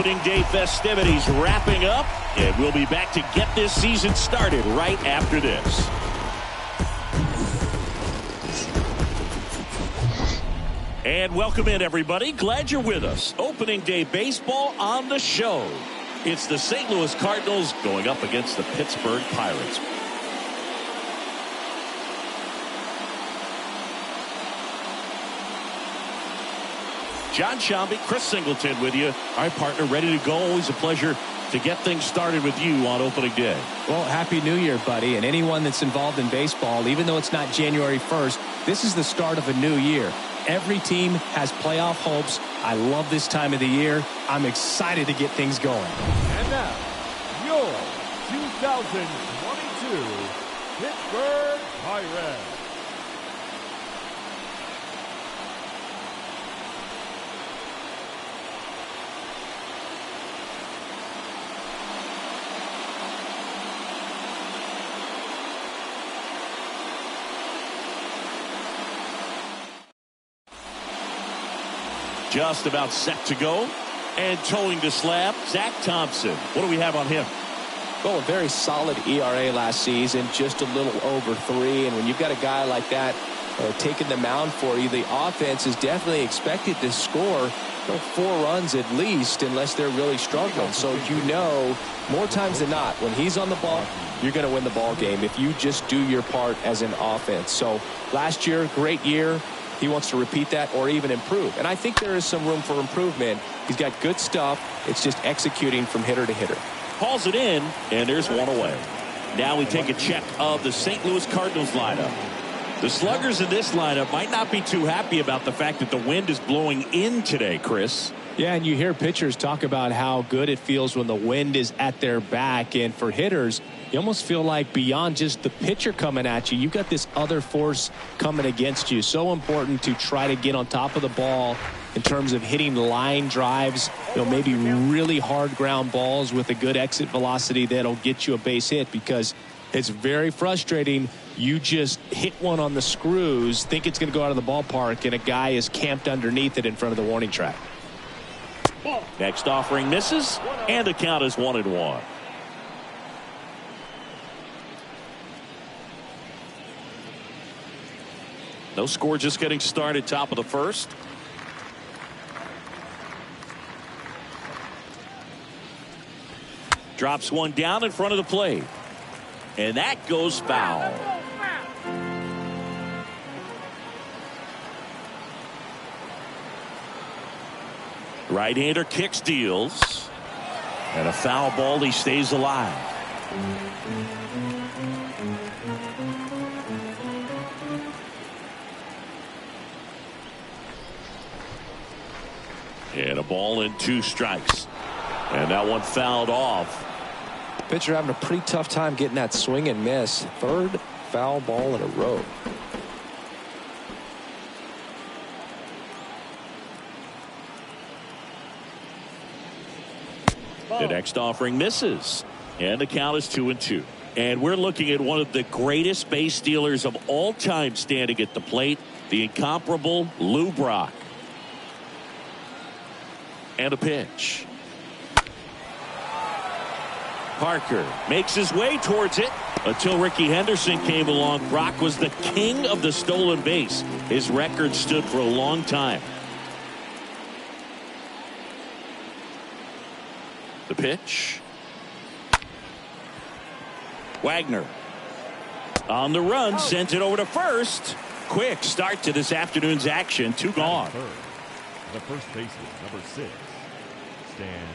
opening day festivities wrapping up, and we'll be back to get this season started right after this. And welcome in, everybody. Glad you're with us. Opening day baseball on the show. It's the St. Louis Cardinals going up against the Pittsburgh Pirates. John Shambi, Chris Singleton with you. All right, partner, ready to go. Always a pleasure to get things started with you on opening day. Well, Happy New Year, buddy. And anyone that's involved in baseball, even though it's not January 1st, this is the start of a new year. Every team has playoff hopes. I love this time of the year. I'm excited to get things going. And now, your 2022 Pittsburgh Pirates. Just about set to go. And towing the slab, Zach Thompson. What do we have on him? Well, a very solid ERA last season, just a little over 3. And when you've got a guy like that taking the mound for you, the offense is definitely expected to score 4 runs at least, unless they're really struggling. So more times than not, when he's on the ball, you're going to win the ball game if you just do your part as an offense. So last year, great year. He wants to repeat that or even improve. And I think there is some room for improvement. He's got good stuff. It's just executing from hitter to hitter. Calls it in, and there's one away. Now we take a check of the St. Louis Cardinals lineup. The sluggers in this lineup might not be too happy about the fact that the wind is blowing in today, Chris. Yeah, and you hear pitchers talk about how good it feels when the wind is at their back. And for hitters, you almost feel like beyond just the pitcher coming at you, you've got this other force coming against you. So important to try to get on top of the ball in terms of hitting line drives, maybe really hard ground balls with a good exit velocity that'll get you a base hit, because it's very frustrating. You just hit one on the screws, think it's going to go out of the ballpark, and a guy is camped underneath it in front of the warning track. Next offering misses, and the count is 1-1. No score, just getting started, top of the first. Drops one down in front of the plate. And that goes foul. Right-hander kicks, deals. And a foul ball, he stays alive. And a ball and 2 strikes. And that one fouled off. Pitcher having a pretty tough time getting that swing and miss. 3rd foul ball in a row. The next offering misses. And the count is 2-2. And we're looking at one of the greatest base stealers of all time standing at the plate, the incomparable Lou Brock. And a pitch. Parker makes his way towards it until Ricky Henderson came along. Brock was the king of the stolen base. His record stood for a long time. The pitch. Wagner on the run, sent it over to first. Quick start to this afternoon's action. 2 gone. The first baseman, number 6, Stan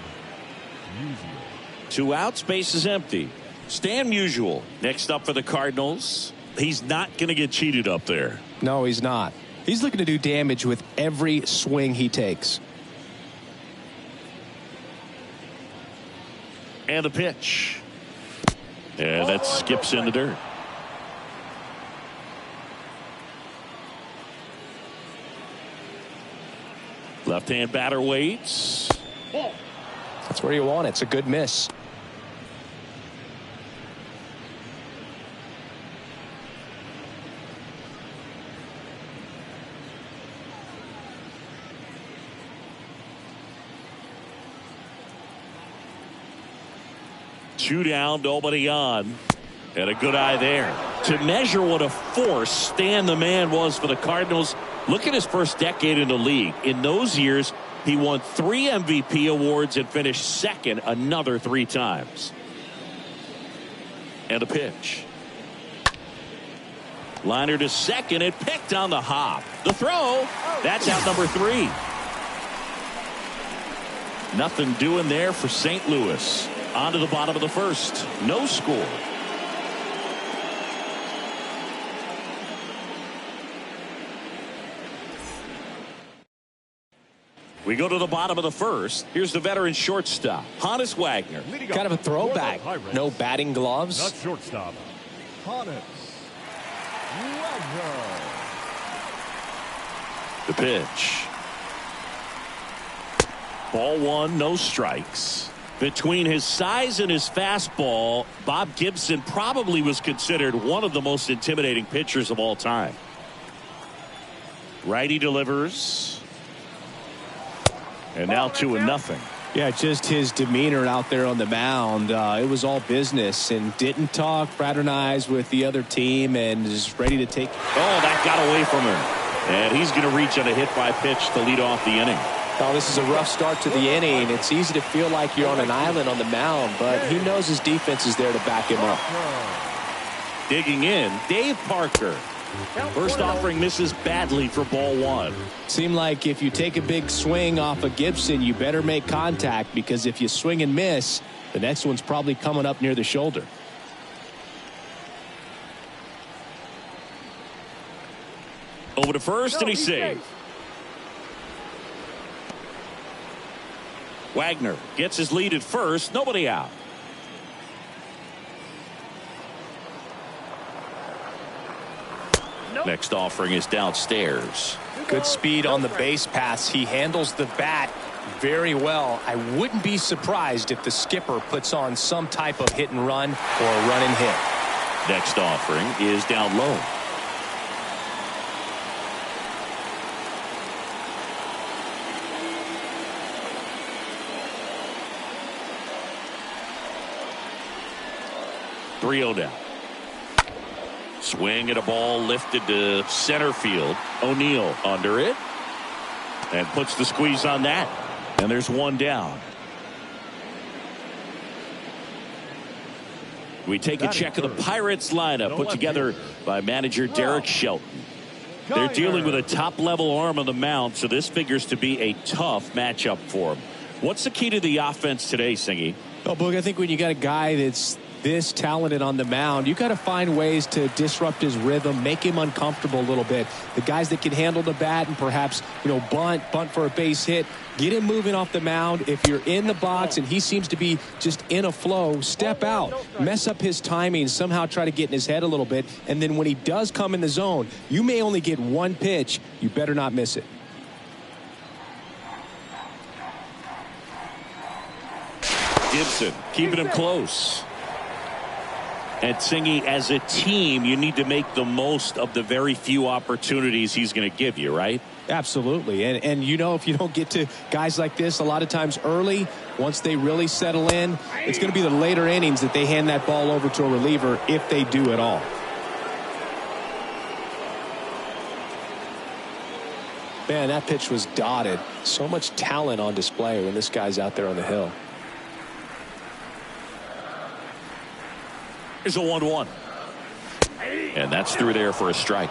Musial. 2 outs, base is empty. Stan Musial next up for the Cardinals. He's not going to get cheated up there. No, he's not. He's looking to do damage with every swing he takes. And the pitch. And that skips in the dirt. Left-hand batter waits. That's where you want it. It's a good miss. 2 down, nobody on. And a good eye there. To measure what a force Stan the Man was for the Cardinals, look at his first decade in the league. In those years, he won 3 MVP awards and finished second another 3 times. And a pitch. Liner to second. It picked on the hop. The throw. That's out number 3. Nothing doing there for St. Louis. On to the bottom of the first. No score. We go to the bottom of the first. Here's the veteran shortstop, Honus Wagner. Kind of a throwback. No batting gloves. Not shortstop. Honus Wagner. The pitch. Ball 1, no strikes. Between his size and his fastball, Bob Gibson probably was considered one of the most intimidating pitchers of all time. Righty delivers. And now 2-0. Yeah, just his demeanor out there on the mound. It was all business and didn't talk, fraternized with the other team, and is ready to take. Oh, that got away from him. And he's going to reach on a hit by pitch to lead off the inning. Oh, this is a rough start to the inning. It's easy to feel like you're on an island on the mound, but he knows his defense is there to back him up. Digging in, Dave Parker. First offering misses badly for ball 1. Seemed like if you take a big swing off of Gibson, you better make contact, because if you swing and miss, the next one's probably coming up near the shoulder. Over to first, and he's safe. Wagner gets his lead at first. Nobody out. Next offering is downstairs. Good speed on the base pass. He handles the bat very well. I wouldn't be surprised if the skipper puts on some type of hit and run or a run and hit. Next offering is down low. .3-0 down. Swing at a ball lifted to center field. O'Neill under it and puts the squeeze on that. And there's 1 down. We take a check of the Pirates lineup put together by manager Derek Shelton. They're dealing with a top-level arm on the mound, so this figures to be a tough matchup for them. What's the key to the offense today, Singy? Oh, Boog, I think when you got a guy that's this talented on the mound, you got to find ways to disrupt his rhythm, make him uncomfortable a little bit. The guys that can handle the bat and perhaps, bunt for a base hit, get him moving off the mound. If you're in the box and he seems to be just in a flow, step out, mess up his timing, somehow try to get in his head a little bit. And then when he does come in the zone, you may only get 1 pitch. You better not miss it. Gibson keeping him close. And Singy, as a team, you need to make the most of the very few opportunities he's going to give you, right? Absolutely. And if you don't get to guys like this a lot of times early, once they really settle in, it's going to be the later innings that they hand that ball over to a reliever, if they do at all. Man, that pitch was dotted. So much talent on display when this guy's out there on the hill. Here's a 1-1. And that's through there for a strike.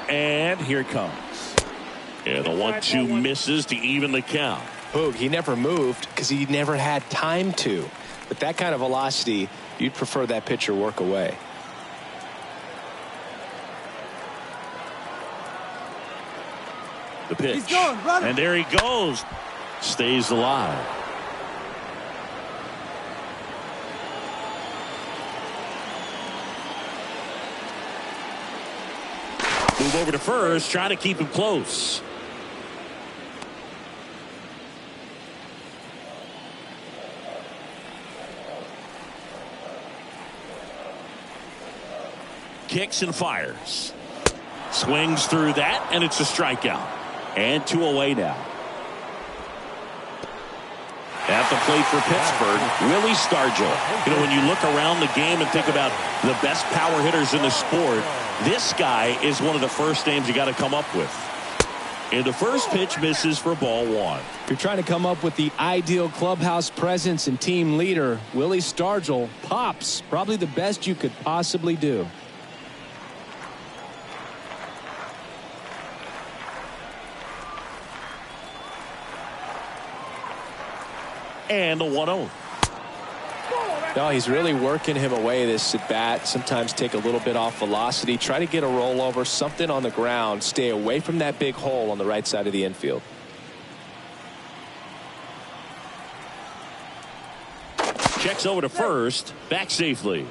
And here it comes. Yeah, the 1-2 misses to even the count. Boog, he never moved because he never had time to. With that kind of velocity, you'd prefer that pitcher work away. The pitch. And there he goes. Stays alive. Move over to first, trying to keep him close. Kicks and fires. Swings through that, and it's a strikeout. And 2 away now. At the plate for Pittsburgh, Willie Stargell. You know, when you look around the game and think about the best power hitters in the sport, this guy is one of the first names you got to come up with. And the first pitch misses for ball 1. If you're trying to come up with the ideal clubhouse presence and team leader, Willie Stargell pops. Probably the best you could possibly do. And the 1-0. No, he's really working him away this at bat. Sometimes take a little bit off velocity. Try to get a rollover, something on the ground. Stay away from that big hole on the right side of the infield. Checks over to first. Back safely.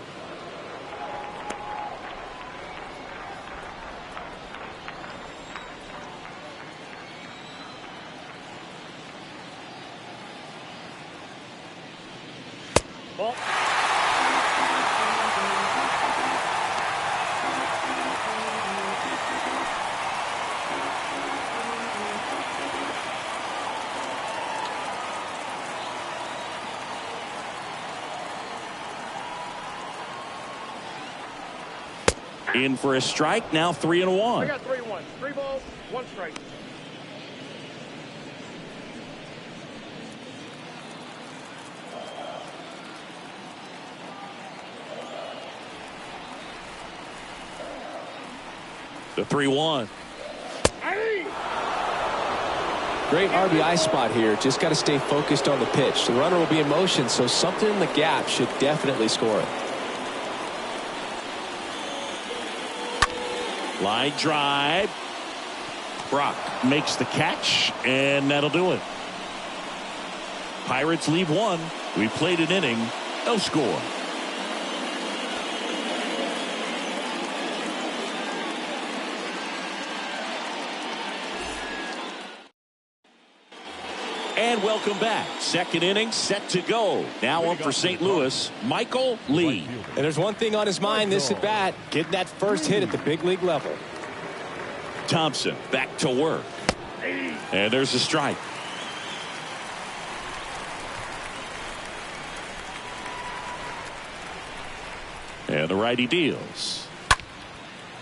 In for a strike. Now 3-1. I got 3-1. 3 balls, 1 strike. The 3-1. Great RBI spot here. Just got to stay focused on the pitch. The runner will be in motion, so something in the gap should definitely score it. Line drive. Brock makes the catch, and that'll do it. Pirates leave 1. We played an inning. No score. And welcome back. Second inning set to go. Now up for St. Louis, Michael Lee. And there's one thing on his mind this at bat, getting that first hit at the big league level. Thompson back to work. And there's a strike. And the righty deals.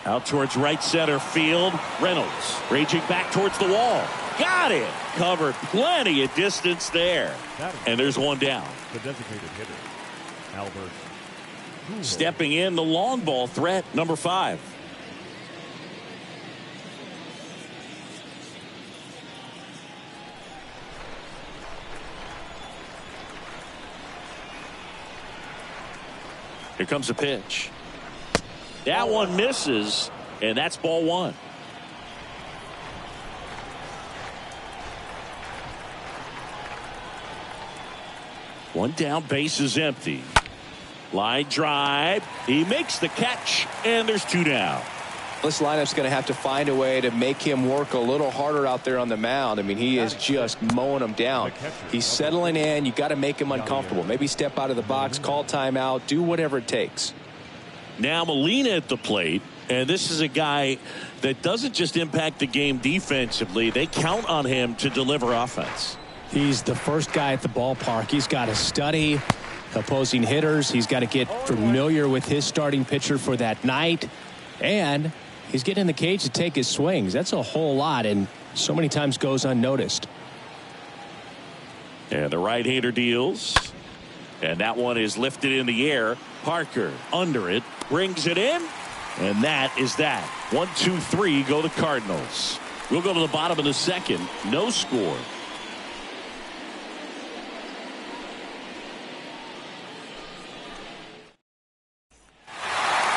Out towards right center field. Reynolds raging back towards the wall. Got it. Covered plenty of distance there. And there's one down. The designated hitter, Albert. Stepping in, the long ball threat, number 5. Here comes a pitch. That one misses, and that's ball 1. One down, base is empty. Line drive. He makes the catch, and there's 2 down. This lineup's going to have to find a way to make him work a little harder out there on the mound. I mean, he is just mowing them down. He's settling in. You got to make him uncomfortable. Maybe step out of the box, call timeout, do whatever it takes. Now Molina at the plate, and this is a guy that doesn't just impact the game defensively. They count on him to deliver offense. He's the first guy at the ballpark. He's got to study opposing hitters. He's got to get familiar with his starting pitcher for that night. And he's getting in the cage to take his swings. That's a whole lot, and so many times goes unnoticed. And the right-hander deals. And that one is lifted in the air. Parker under it, brings it in. And that is that. 1, 2, 3 go the Cardinals. We'll go to the bottom of the second. No score.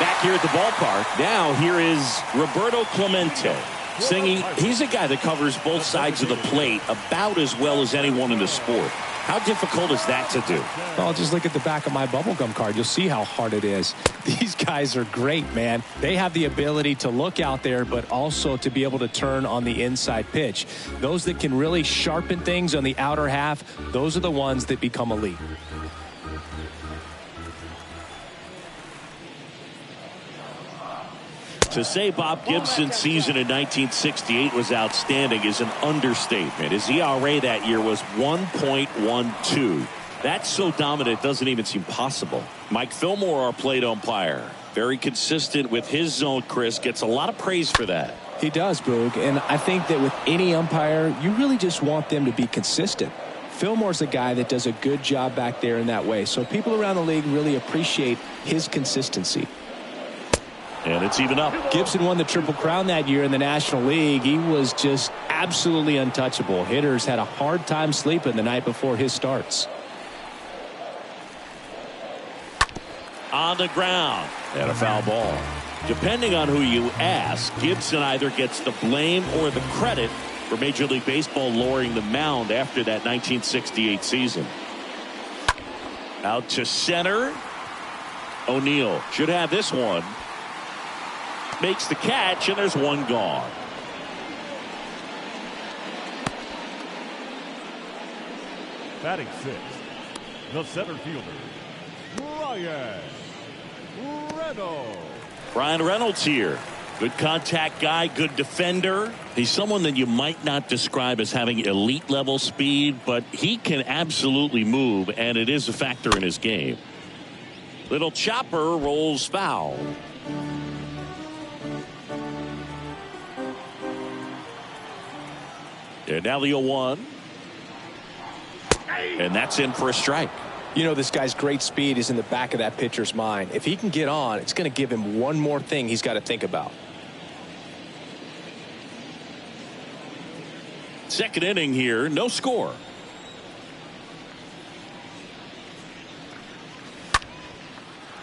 Back here at the ballpark. Now here is Roberto Clemente singing. He's a guy that covers both sides of the plate about as well as anyone in the sport. How difficult is that to do? Well, just look at the back of my bubblegum card. You'll see how hard it is. These guys are great, man. They have the ability to look out there, but also to be able to turn on the inside pitch. Those that can really sharpen things on the outer half, those are the ones that become elite. To say Bob Gibson's season in 1968 was outstanding is an understatement. His ERA that year was 1.12. That's so dominant it doesn't even seem possible. Mike Fillmore, our plate umpire, very consistent with his zone. Chris gets a lot of praise for that. He does, Boog, and I think that with any umpire, you really just want them to be consistent. Fillmore's a guy that does a good job back there in that way, so people around the league really appreciate his consistency. And it's even up. Gibson won the Triple Crown that year in the National League. He was just absolutely untouchable. Hitters had a hard time sleeping the night before his starts. On the ground. And a foul ball. Depending on who you ask, Gibson either gets the blame or the credit for Major League Baseball lowering the mound after that 1968 season. Out to center. O'Neill should have this one. Makes the catch, and there's one gone. Batting sixth, the center fielder, Reynolds. Ryan Reynolds here. Good contact guy, good defender. He's someone that you might not describe as having elite level speed, but he can absolutely move, and it is a factor in his game. Little chopper rolls foul. And now the 0-1. And that's in for a strike. You know, this guy's great speed is in the back of that pitcher's mind. If he can get on, it's going to give him one more thing he's got to think about. Second inning here, no score.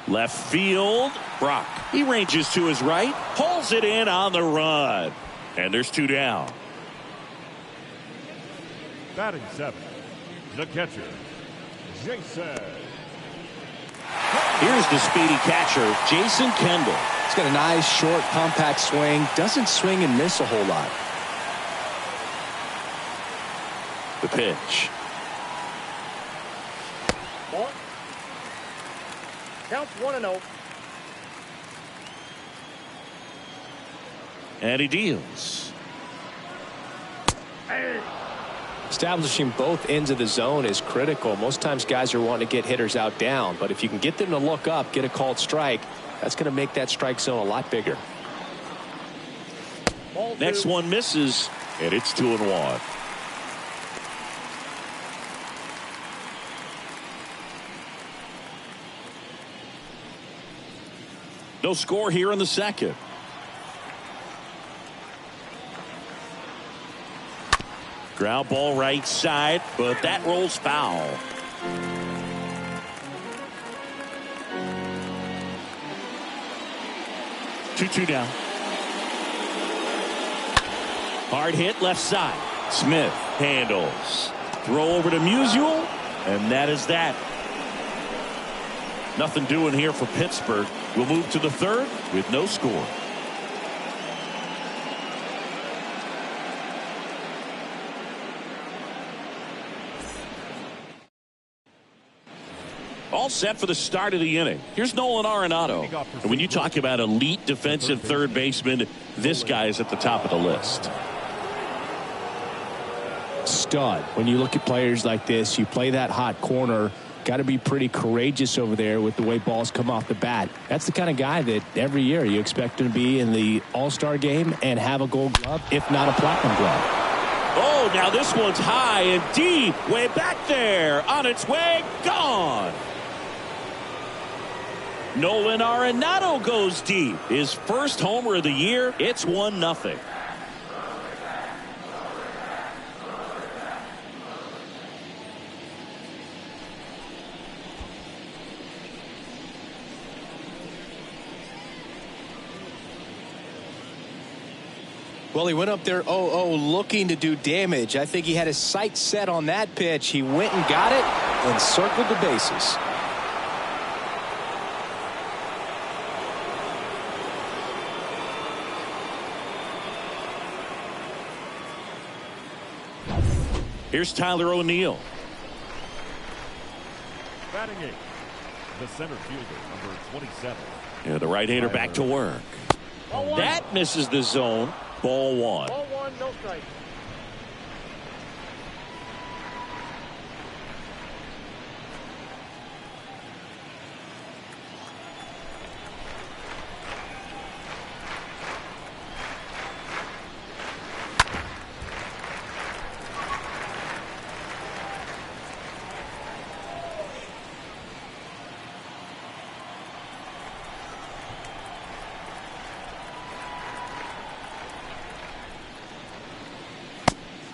Left field, Brock. He ranges to his right, pulls it in on the run. And there's two down. Batting seventh, the catcher, Jason. Here's the speedy catcher, Jason Kendall. He's got a nice, short, compact swing. Doesn't swing and miss a whole lot. The pitch. Ball. Counts 1-0. And he deals. Establishing both ends of the zone is critical. Most times guys are wanting to get hitters out down, but if you can get them to look up, get a called strike, that's going to make that strike zone a lot bigger. Next one misses, and it's 2-1. No score here in the second. Ground ball right side, but that rolls foul. Two down. Hard hit left side. Smith handles. Throw over to Musial, and that is that. Nothing doing here for Pittsburgh. We'll move to the third with no score. All set for the start of the inning. Here's Nolan Arenado. And when you talk about elite defensive third baseman, this guy is at the top of the list. Stud. When you look at players like this, you play that hot corner. Got to be pretty courageous over there with the way balls come off the bat. That's the kind of guy that every year you expect him to be in the All-Star game and have a gold glove, if not a platinum glove. Oh, now this one's high and deep. Way back there. On its way. Gone. Nolan Arenado goes deep. His first homer of the year. It's 1-0. Well, he went up there 0-0 looking to do damage. I think he had his sights set on that pitch. He went and got it and circled the bases. Here's Tyler O'Neill. Batting eighth, the center fielder, number 27. Yeah, the right-hander back to work. That misses the zone. Ball one. Ball one, no strike.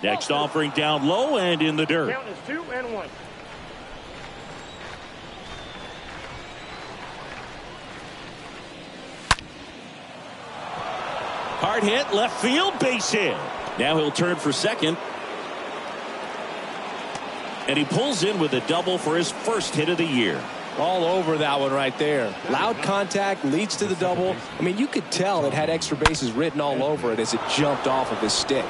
Next offering down low and in the dirt. Count is 2-1. Hard hit, left field, base hit. Now he'll turn for second. And he pulls in with a double for his first hit of the year. All over that one right there. Loud contact leads to the double. I mean, you could tell it had extra bases written all over it as it jumped off of his stick.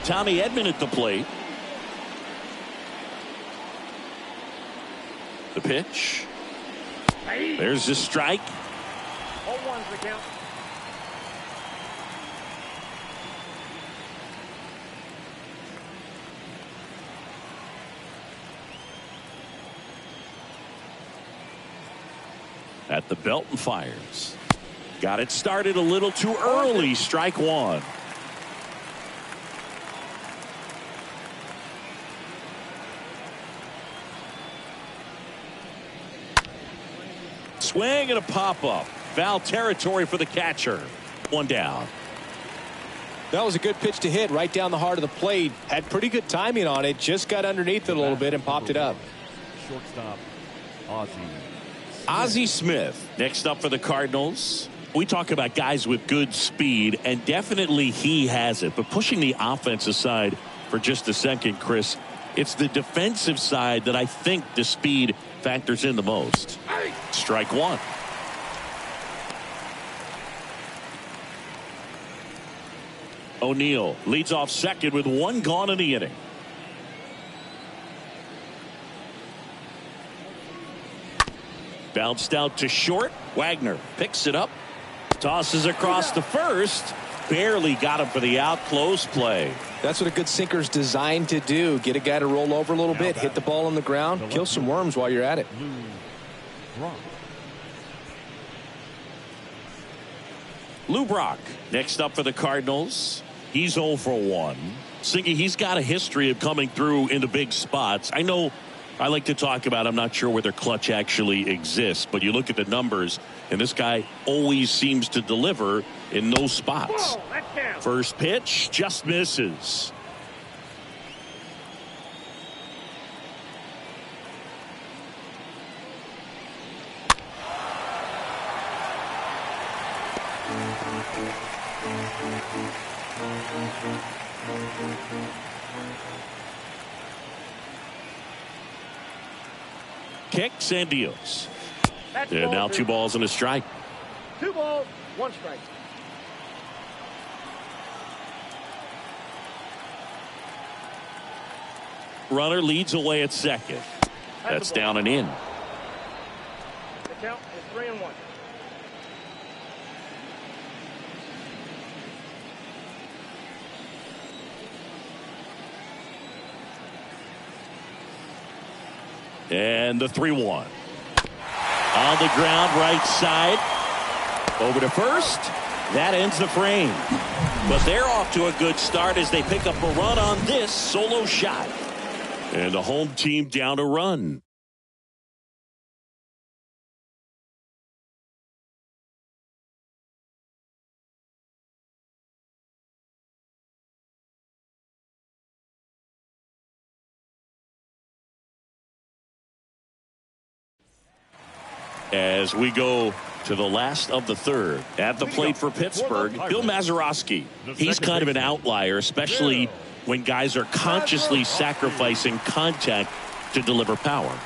Tommy Edman at the plate. The pitch. There's the strike. All one's the count. At the belt and fires. Got it started a little too early. Strike one. Swing and a pop-up. Foul territory for the catcher. One down. That was a good pitch to hit right down the heart of the plate. Had pretty good timing on it. Just got underneath it a little bit and popped it up. Shortstop, Ozzie Smith. Next up for the Cardinals. We talk about guys with good speed, and definitely he has it. But pushing the offense aside for just a second, Chris, it's the defensive side that I think the speed factors in the most. Strike one. O'Neill leads off second with one gone in the inning. Bounced out to short. Wagner picks it up. Tosses across to first. Barely got him for the out. Close play. That's what a good sinker's designed to do. Get a guy to roll over a little bit, hit the ball on the ground, kill some worms while you're at it. Lou Brock next up for the Cardinals. He's 0 for 1. Singy, he's got a history of coming through in the big spots. I know I like to talk about, I'm not sure whether clutch actually exists, but you look at the numbers, and this guy always seems to deliver in those spots. Whoa, first pitch just misses. Kicks and deals. And now 2 balls and a strike. 2 balls, 1 strike. Runner leads away at second. That's down and in. The count is 3-1. And the 3-1. On the ground, right side. Over to first. That ends the frame. But they're off to a good start as they pick up a run on this solo shot. And the home team down a run. As we go to the last of the third. At the plate for Pittsburgh, Bill Mazeroski. He's kind of an outlier, especially when guys are consciously sacrificing contact to deliver power.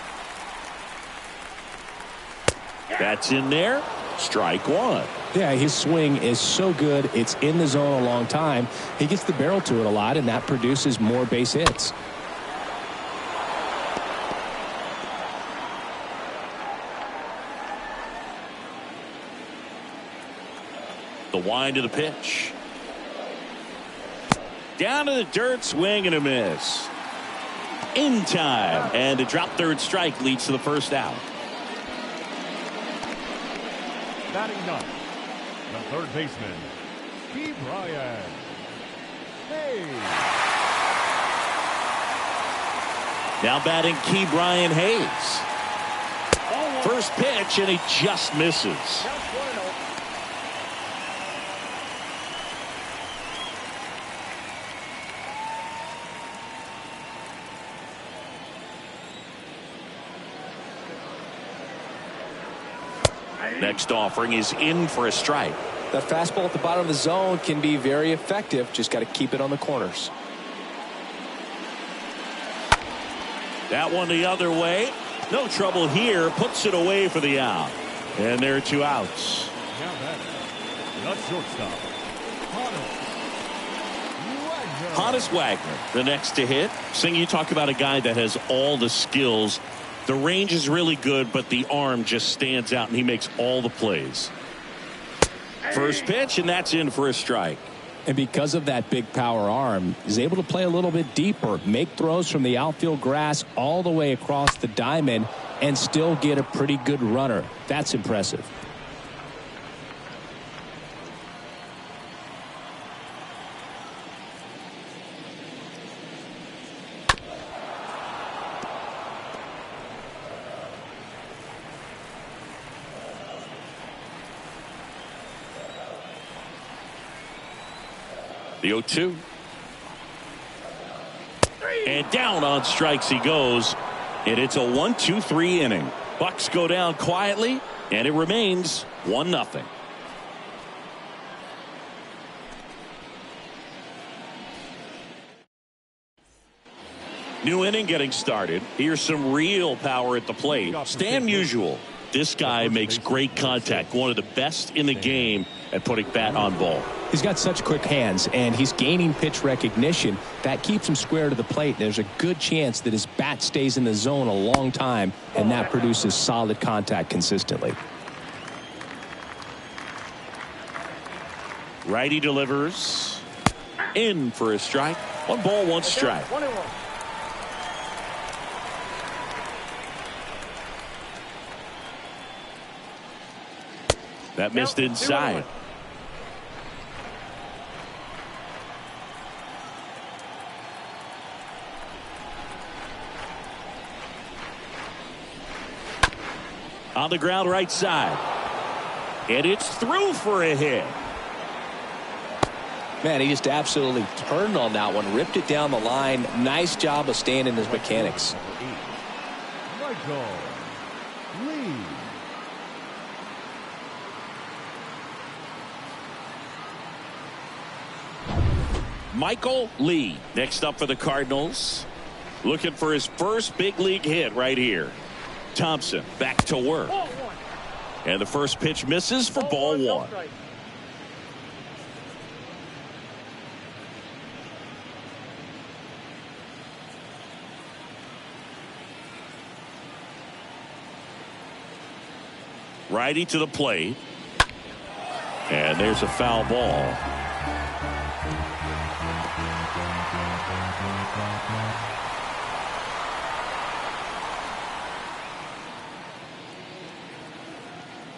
That's in there. Strike one. Yeah, his swing is so good. It's in the zone a long time. He gets the barrel to it a lot, and that produces more base hits. The wind of the pitch. Down to the dirt, swing and a miss. In time, and a drop third strike leads to the first out. Batting ninth, the third baseman, Keiner. Hey. Now batting Keiner Hayes. First pitch, and he just misses. Next offering is in for a strike. That fastball at the bottom of the zone can be very effective. Just got to keep it on the corners. That one the other way. No trouble here. Puts it away for the out. And there are 2 outs. Now that, the shortstop, Honus Wagner, the next to hit. Sing, you talk about a guy that has all the skills. The range is really good, but the arm just stands out, and he makes all the plays. First pitch, and that's in for a strike. And because of that big power arm, he's able to play a little bit deeper, make throws from the outfield grass all the way across the diamond, and still get a pretty good runner. That's impressive. The 0-2. And down on strikes he goes. And it's a 1-2-3 inning. Bucks go down quietly, and it remains 1-0. New inning getting started. Here's some real power at the plate. Stan Musial. This guy makes great contact. One of the best in the game at putting bat on ball. He's got such quick hands, and he's gaining pitch recognition. That keeps him square to the plate. There's a good chance that his bat stays in the zone a long time, and that produces solid contact consistently. Righty delivers. In for a strike. 1 ball, 1 strike. 21. That missed inside. On the ground right side. And it's through for a hit. Man, he just absolutely turned on that one, ripped it down the line. Nice job of staying in his mechanics. Michael Lee next up for the Cardinals, looking for his first big league hit right here. Thompson back to work, and the first pitch misses for ball 1. Righty to the plate, and there's a foul ball.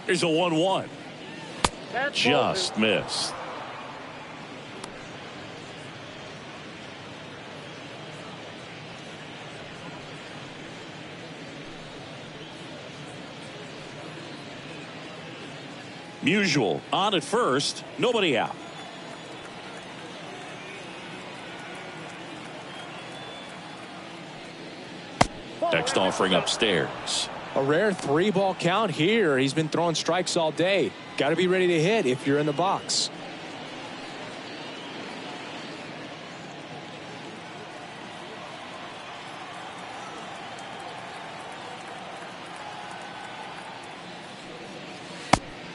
Here's a 1-1. Just missed. Musial on at first, nobody out. Next offering upstairs. A rare 3-ball count here. He's been throwing strikes all day. Got to be ready to hit if you're in the box.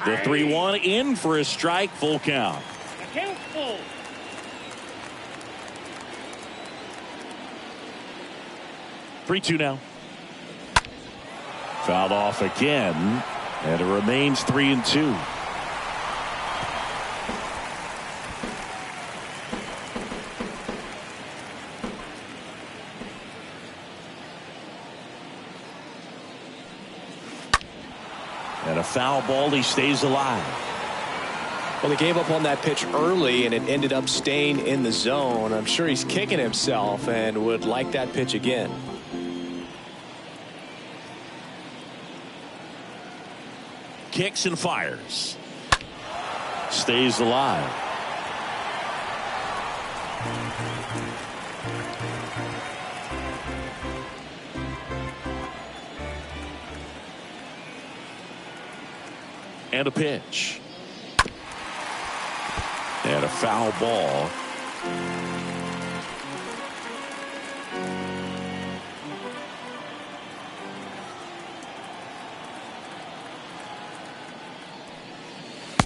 The 3-1 in for a strike, full count. Count full. Three-two now. Fouled off again, and it remains 3-2. And a foul ball. He stays alive. Well, they gave up on that pitch early, and it ended up staying in the zone. I'm sure he's kicking himself and would like that pitch again. Kicks and fires. Stays alive. And a pitch. And a foul ball.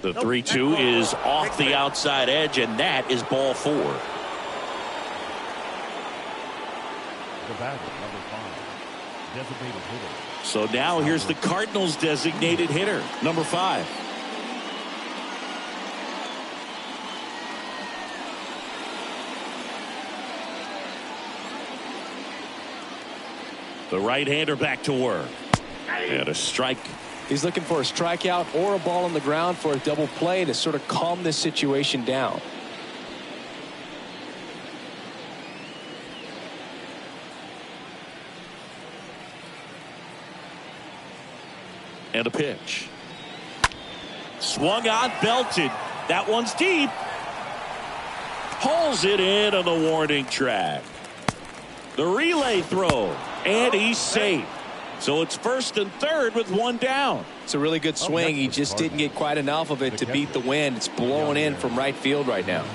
The 3-2 is off the outside edge, and that is ball 4. The batter, number 5, designated hitter. So now here's the Cardinals' designated hitter, number 5. The right-hander back to work. And a strike. He's looking for a strikeout or a ball on the ground for a double play to sort of calm this situation down. And a pitch. Swung on, belted. That one's deep. Pulls it in on the warning track. The relay throw. And he's safe. So it's first and third with one down. It's a really good swing. He just didn't get quite enough of it to beat the wind. It's blowing in from right field right now.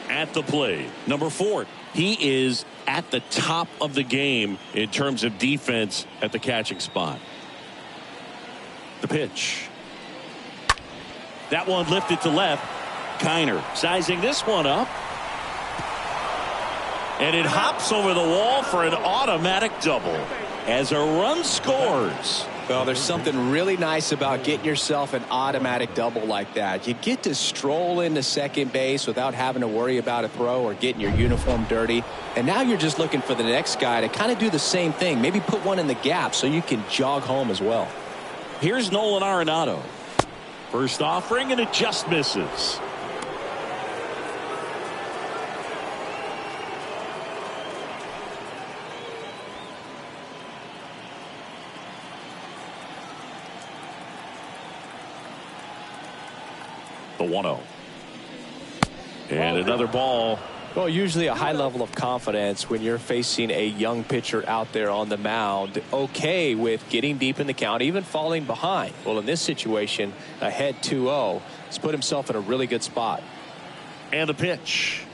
At the plate, number 4. He is at the top of the game in terms of defense at the catching spot. The pitch. That one lifted to left. Keiner sizing this one up. And it hops over the wall for an automatic double as a run scores. Well, there's something really nice about getting yourself an automatic double like that. You get to stroll into second base without having to worry about a throw or getting your uniform dirty. And now you're just looking for the next guy to kind of do the same thing. Maybe put one in the gap so you can jog home as well. Here's Nolan Arenado. First offering, and it just misses. The 1-0. And another ball. Well, usually a high level of confidence when you're facing a young pitcher out there on the mound, okay with getting deep in the count, even falling behind. Well, in this situation, ahead 2-0, he's put himself in a really good spot. And a pitch.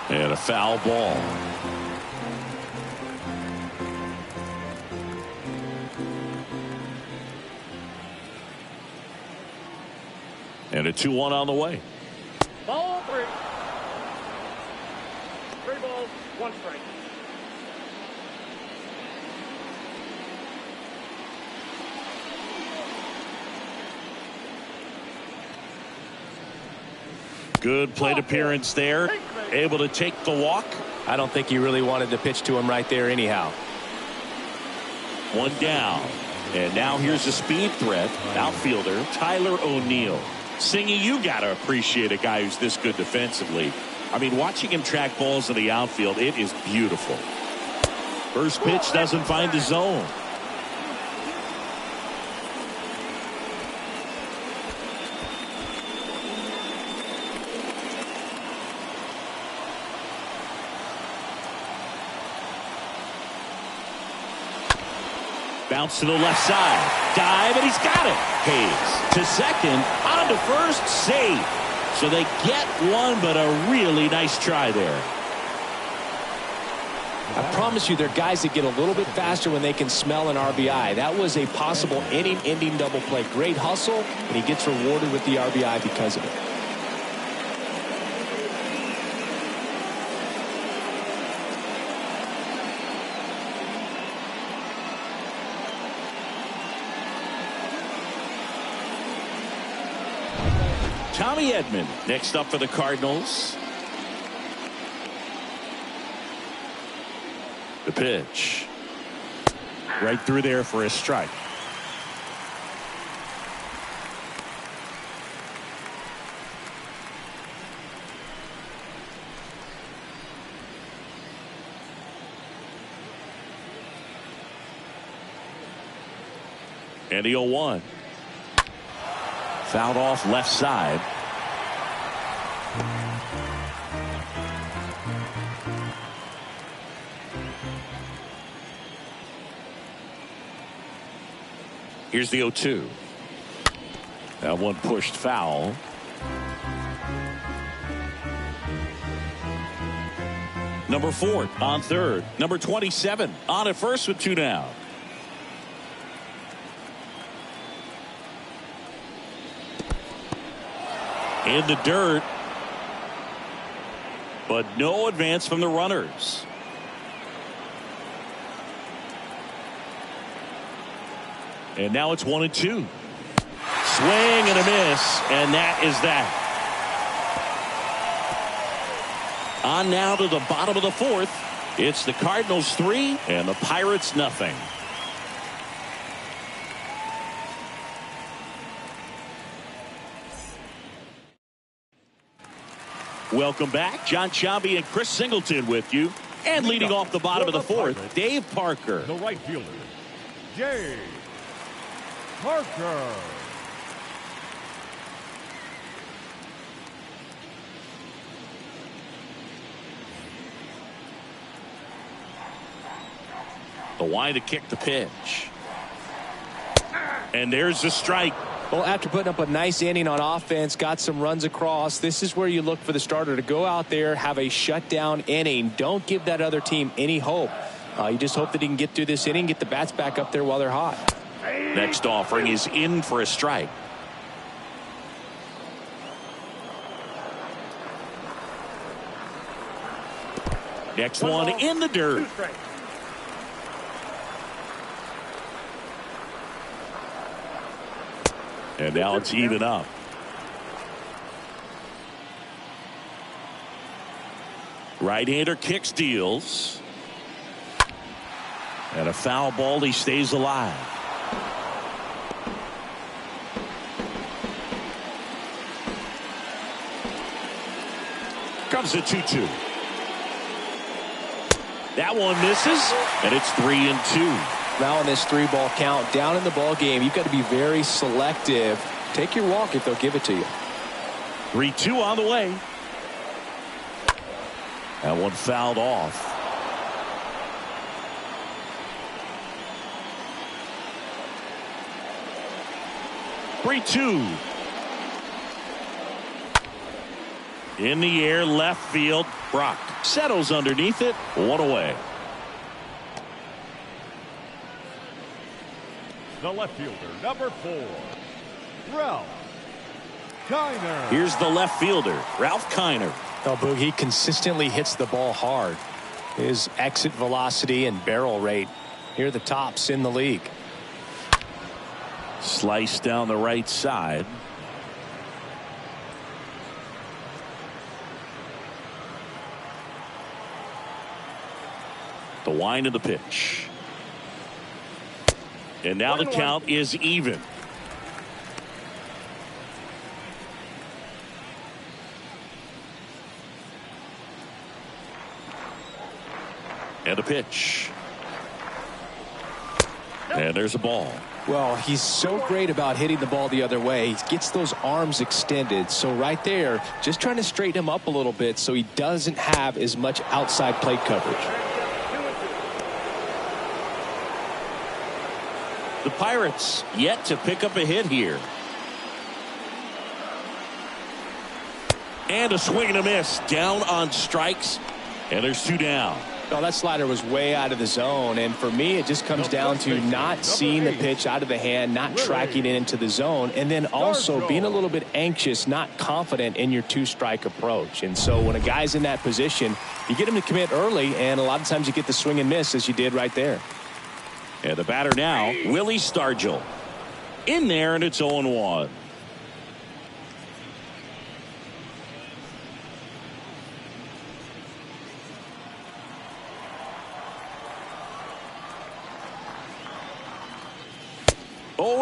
And a foul ball. And a 2-1 on the way. Ball 3. 3 balls, 1 strike. Good plate appearance there. Able to take the walk. I don't think he really wanted to pitch to him right there anyhow. 1 down. And now here's a speed threat. Outfielder Tyler O'Neill. Singy, you got to appreciate a guy who's this good defensively. I mean, watching him track balls in the outfield, it is beautiful. First pitch doesn't find the zone. Bounce to the left side. Dive, and he's got it. Hayes to second. On to first. Safe. So they get one, but a really nice try there. I promise you, there are guys that get a little bit faster when they can smell an RBI. That was a possible inning-ending double play. Great hustle, and he gets rewarded with the RBI because of it. Tommy Edman next up for the Cardinals. The pitch. Right through there for a strike. And the 0-1. Fouled off left side. Here's the 0-2. That one pushed foul. Number 4 on third. Number 27 on at first with 2 down. In the dirt. But no advance from the runners. And now it's 1-2. Swing and a miss, and that is that. On now to the bottom of the 4th. It's the Cardinals 3 and the Pirates nothing. Welcome back. John Sciambi and Chris Singleton with you. And leading off the bottom of the 4th, Dave Parker. The right fielder, Dave Parker. The wind to kick the pitch. And there's the strike. Well, after putting up a nice inning on offense, got some runs across, this is where you look for the starter to go out there, have a shutdown inning. Don't give that other team any hope. You just hope that he can get through this inning, get the bats back up there while they're hot. Next offering is in for a strike. Next one in the dirt. And now it's even up. Right-hander kick steals. And a foul ball. He stays alive. Comes the 2-2. That one misses, and it's 3-2. Now in this 3-ball count, down in the ball game, you've got to be very selective. Take your walk if they'll give it to you. 3-2 on the way. That one fouled off. (3-2). In the air, left field. Brock settles underneath it. 1 away. The left fielder, number 4, Ralph Keiner. Here's the left fielder, Ralph Keiner. Oh, Boog, he consistently hits the ball hard. His exit velocity and barrel rate, here are the tops in the league. Slice down the right side. The wind of the pitch. And now the count is even. And a pitch. And there's a ball. Well, he's so great about hitting the ball the other way. He gets those arms extended. So right there, just trying to straighten him up a little bit so he doesn't have as much outside plate coverage. The Pirates yet to pick up a hit here. And a swing and a miss. Down on strikes. And there's 2 down. Well, that slider was way out of the zone, and for me it just comes down to not seeing the pitch out of the hand, not tracking it into the zone, and then also being a little bit anxious, not confident in your 2-strike approach. And so when a guy's in that position, you get him to commit early, and a lot of times you get the swing and miss as you did right there. And the batter now, Willie Stargell. In there, and it's 0-1.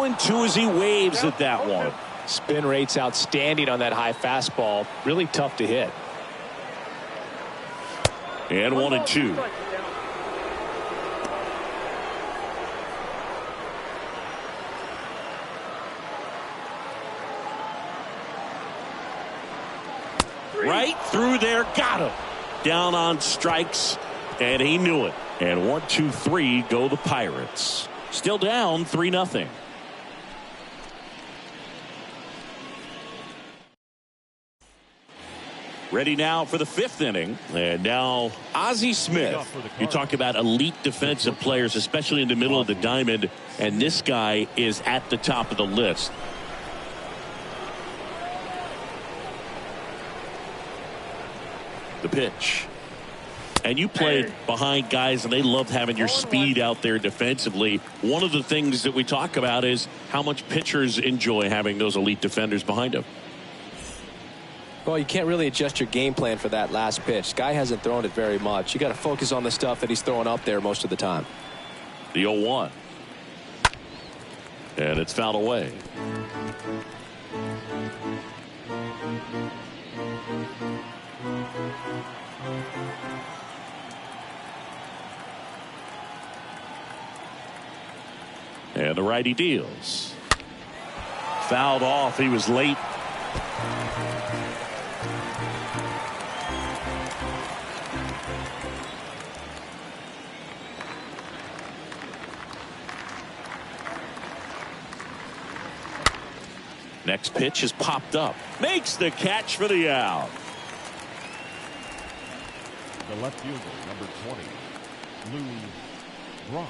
And 2 as he waves at that one. Spin rate's outstanding on that high fastball. Really tough to hit. And 1-2. Right through there. Got him. Down on strikes, and he knew it. And 1, 2, 3 go the Pirates. Still down 3-0. Ready now for the 5th inning. And now Ozzie Smith. You talk about elite defensive players, especially in the middle of the diamond. And this guy is at the top of the list. The pitch. And you played behind guys, and they love having your speed out there defensively. One of the things that we talk about is how much pitchers enjoy having those elite defenders behind them. Well, you can't really adjust your game plan for that last pitch. Guy hasn't thrown it very much. You got to focus on the stuff that he's throwing up there most of the time. The 0-1. And it's fouled away. And the righty deals. Fouled off. He was late. Next pitch is popped up. Makes the catch for the out. The left fielder, number 20, Lou Brock.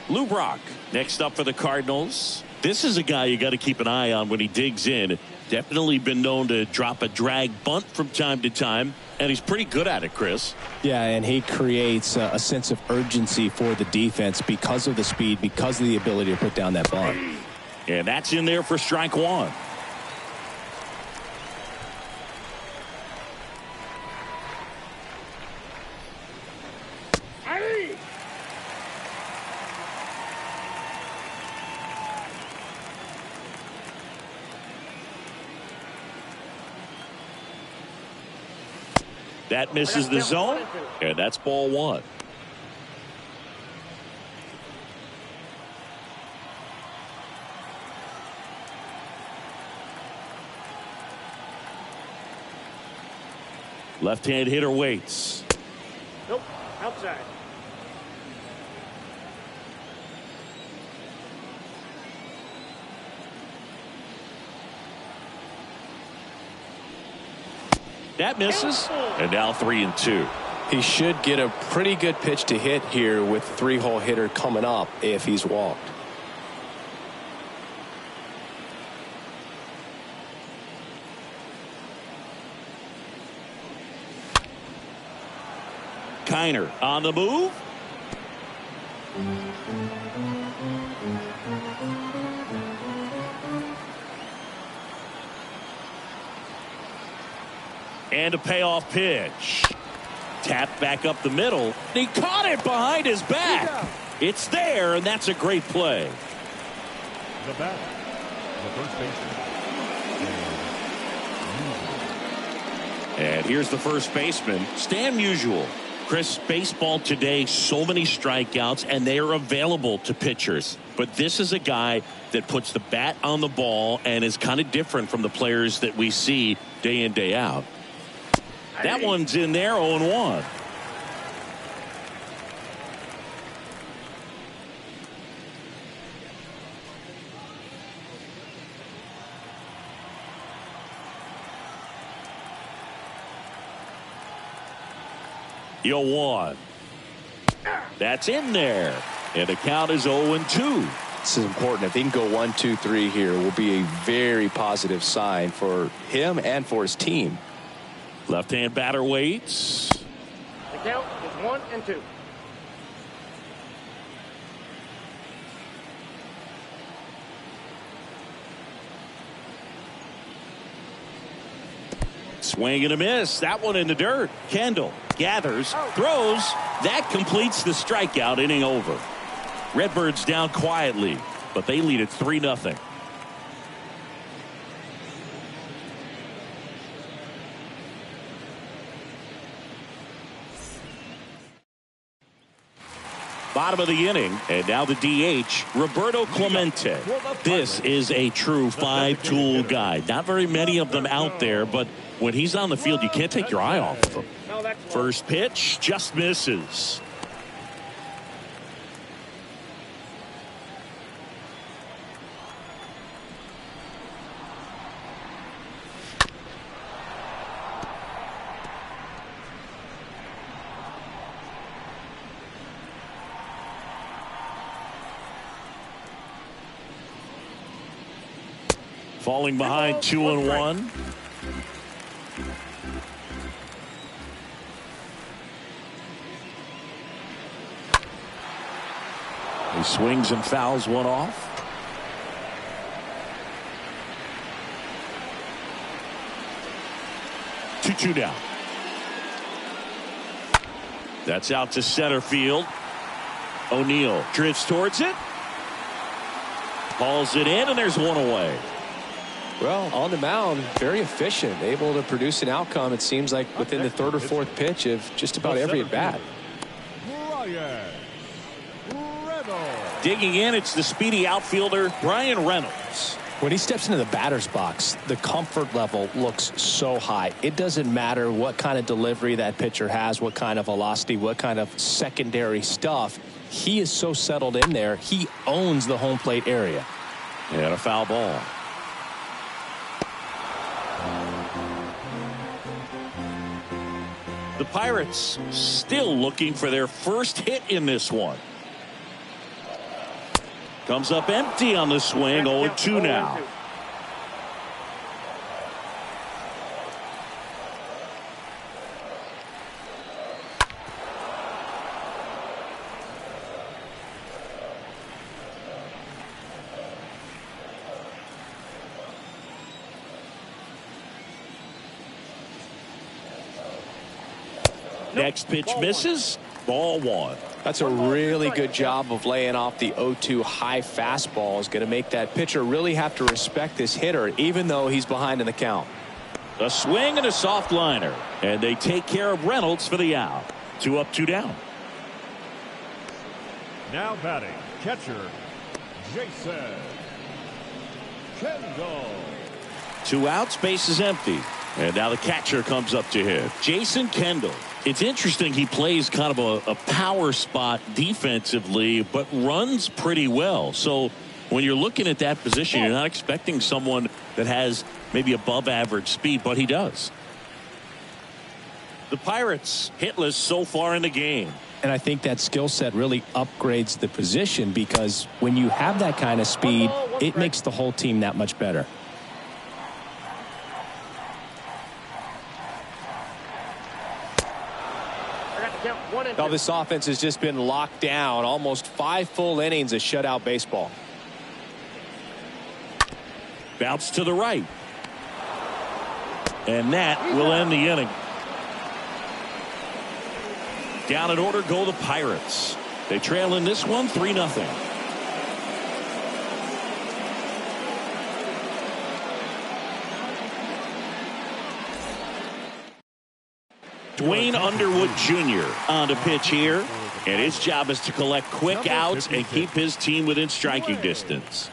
Lou Brock next up for the Cardinals. This is a guy you got to keep an eye on when he digs in. Definitely been known to drop a drag bunt from time to time, and he's pretty good at it, Chris. Yeah, and he creates a sense of urgency for the defense because of the speed, because of the ability to put down that bunt. And that's in there for strike one. That misses the zone, and that's ball one. Left-hand hitter waits. Nope, outside. That misses, and now 3-2. He should get a pretty good pitch to hit here with three-hole hitter coming up if he's walked. Keiner on the move. And a payoff pitch. Tapped back up the middle. He caught it behind his back. It's there, and that's a great play. The batter, the first baseman. And here's the first baseman, Stan Musial. Chris, baseball today, so many strikeouts, and they are available to pitchers. But this is a guy that puts the bat on the ball and is kind of different from the players that we see day in, day out. That one's in there, 0-1. The 0-1. That's in there. And the count is 0-2. This is important. If he can go 1, 2, 3 here, will be a very positive sign for him and for his team. Left-hand batter waits. The count is 1 and 2. Swing and a miss. That one in the dirt. Kendall gathers, throws. That completes the strikeout. Inning over. Redbirds down quietly, but they lead at 3-0. Bottom of the inning, and now the DH, Roberto Clemente. This is a true five-tool guy. Not very many of them out there, but when he's on the field, you can't take your eye off of him. First pitch just misses. Falling behind 2-1. He swings and fouls one off. Two down. That's out to center field. O'Neill drifts towards it. Hauls it in, and there's one away. Well, on the mound, very efficient, able to produce an outcome, it seems like, within the third or fourth pitch of just about every at-bat. Digging in, it's the speedy outfielder, Brian Reynolds. When he steps into the batter's box, the comfort level looks so high. It doesn't matter what kind of delivery that pitcher has, what kind of velocity, what kind of secondary stuff. He is so settled in there, he owns the home plate area. And a foul ball. The Pirates still looking for their first hit in this one. Comes up empty on the swing. 0-2 now. Next pitch misses. Ball one. That's a really good job of laying off the 0-2 high fastball. Is going to make that pitcher really have to respect this hitter, even though he's behind in the count. A swing and a soft liner, and they take care of Reynolds for the out. 2 up, 2 down. Now batting, catcher, Jason Kendall. 2 outs, base is empty. And now the catcher comes up to hit. Jason Kendall. It's interesting, he plays kind of a power spot defensively, but runs pretty well. So when you're looking at that position, you're not expecting someone that has maybe above average speed, but he does. The Pirates hitless so far in the game. And I think that skill set really upgrades the position, because when you have that kind of speed, it makes the whole team that much better. Now this offense has just been locked down. Almost 5 full innings of shutout baseball. Bounce to the right. And that will end the inning. Down in order go the Pirates. They trail in this one 3-0. Dwayne Underwood Jr. on the pitch here, and his job is to collect quick outs and keep his team within striking distance.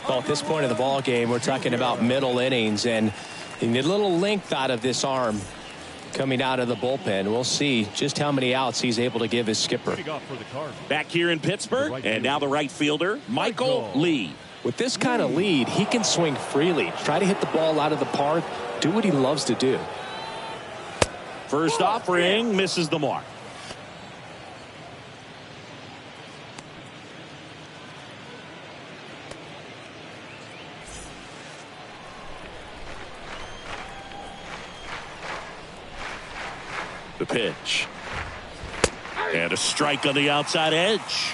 Well, at this point of the ball game, we're talking about middle innings, and you need a little length out of this arm coming out of the bullpen. We'll see just how many outs he's able to give his skipper. Back here in Pittsburgh, and now the right fielder, Michael Lee. With this kind of lead, he can swing freely, try to hit the ball out of the park, do what he loves to do. First offering misses the mark. The pitch. And a strike on the outside edge.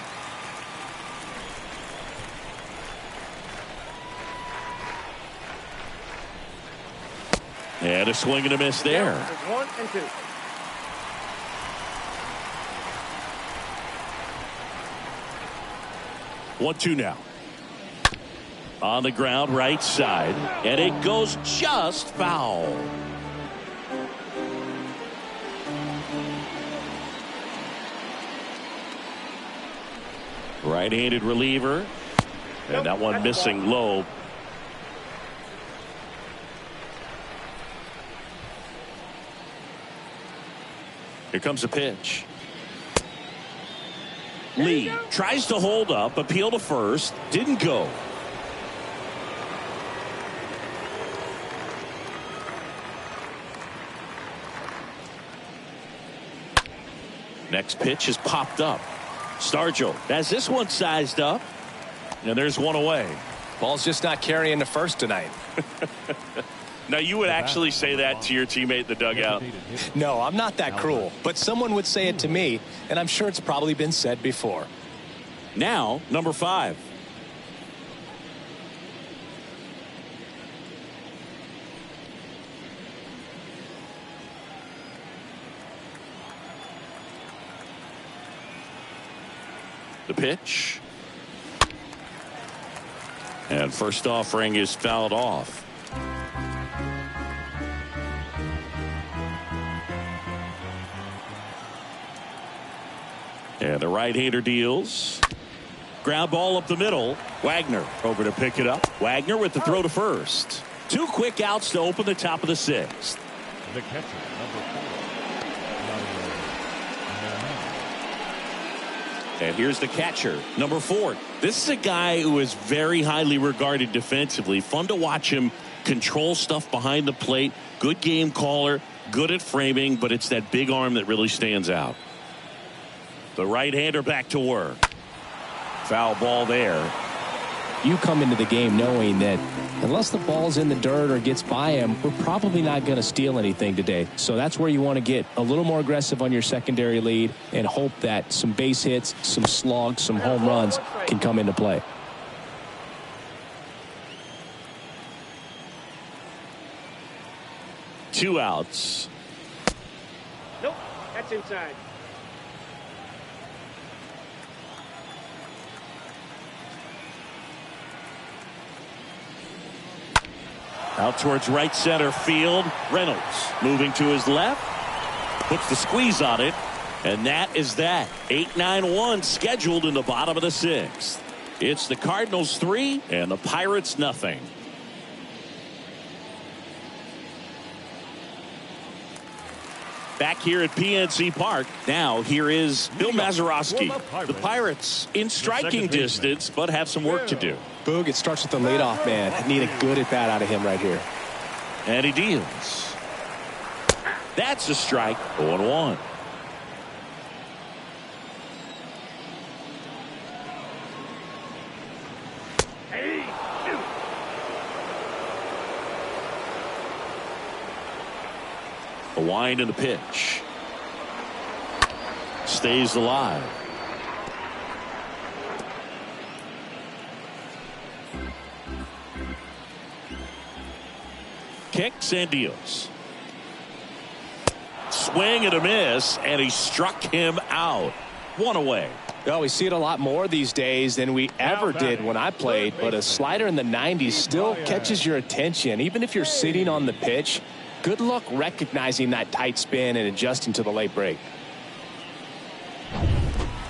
And a swing and a miss there. 1-2. One, two now. On the ground, right side. And it goes just foul. Right-handed reliever. And that one missing low. Here comes a pitch. Lee tries to hold up, appeal to first, didn't go. Next pitch is popped up. Stargell has this one sized up, and there's one away. Ball's just not carrying the first tonight. Now, you would actually say that to your teammate in the dugout? No, I'm not that cruel, but someone would say it to me, and I'm sure it's probably been said before. Now, number 5. The pitch. And first offering is fouled off. And the right-hander deals. Ground ball up the middle. Wagner over to pick it up. Wagner with the throw to first. 2 quick outs to open the top of the 6th. The catcher, number 4. And here's the catcher, number 4. This is a guy who is very highly regarded defensively. Fun to watch him control stuff behind the plate. Good game caller, good at framing, but it's that big arm that really stands out. The right-hander back to work. Foul ball there. You come into the game knowing that unless the ball's in the dirt or gets by him, we're probably not going to steal anything today. So that's where you want to get a little more aggressive on your secondary lead and hope that some base hits, some slugs, some home runs can come into play. Two outs. Nope, that's inside. Out towards right center field. Reynolds moving to his left. Puts the squeeze on it. And that is that. 8-9-1 scheduled in the bottom of the 6th. It's the Cardinals 3 and the Pirates nothing. Back here at PNC Park. Now here is Bill Mazeroski. The Pirates in striking distance, but have some work to do. Boog, it starts with the leadoff man. I need a good at bat out of him right here. And he deals. That's a strike. 0-1. A wind in the pitch. Stays alive. Kicks and deals. Swing and a miss, and he struck him out. One away. Well, we see it a lot more these days than we ever did when I played, but a slider in the 90s still catches your attention. Even if you're sitting on the pitch, good luck recognizing that tight spin and adjusting to the late break.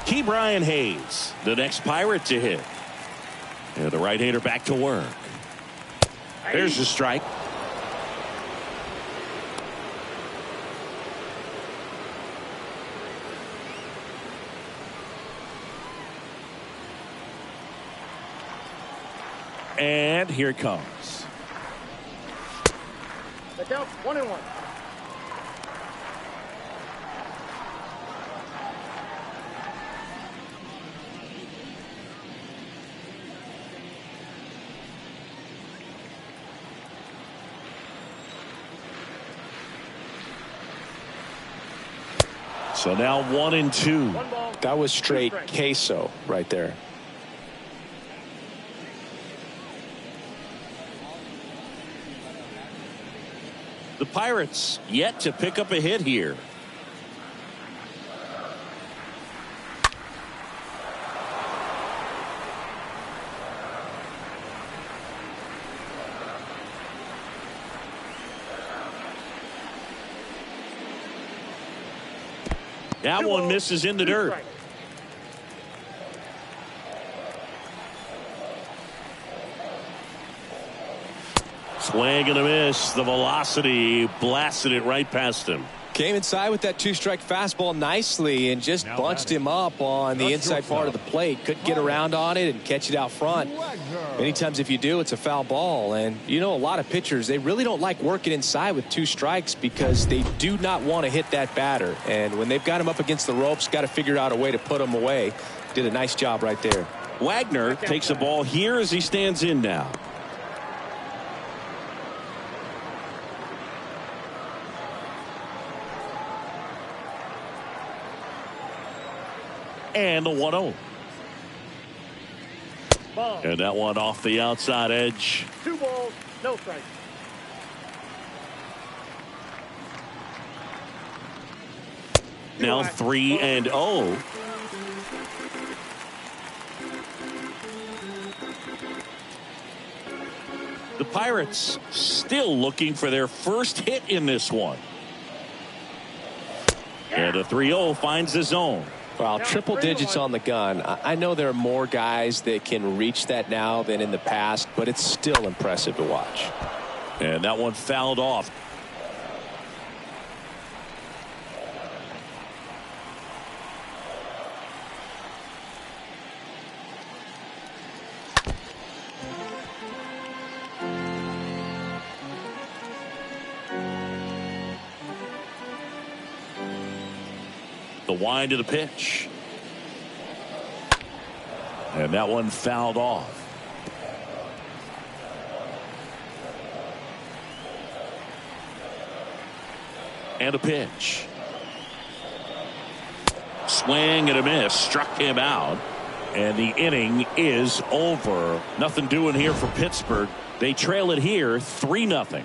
Ke'Bryan Hayes, the next Pirate to hit. And the right-hander back to work. There's the strike. And here it comes. The count 1-1. So now 1-2. That was straight queso right there. The Pirates yet to pick up a hit here. That one misses in the dirt. Swing and a miss. The velocity blasted it right past him. Came inside with that two-strike fastball nicely and just bunched him up on the inside part of the plate. Couldn't get around on it and catch it out front. Many times if you do, it's a foul ball. And you know, a lot of pitchers, they really don't like working inside with two strikes because they do not want to hit that batter. And when they've got him up against the ropes, got to figure out a way to put him away. Did a nice job right there. Wagner takes the ball here as he stands in now. And the 1-0. And that one off the outside edge. 2 balls, no strikes. Now 3-0. The Pirates still looking for their first hit in this one. And a 3-0 finds the zone. Wow, triple digits on the gun. I know there are more guys that can reach that now than in the past, but it's still impressive to watch. And that one fouled off. The wind of the pitch. And that one fouled off. And a pitch. Swing and a miss. Struck him out. And the inning is over. Nothing doing here for Pittsburgh. They trail it here 3-0.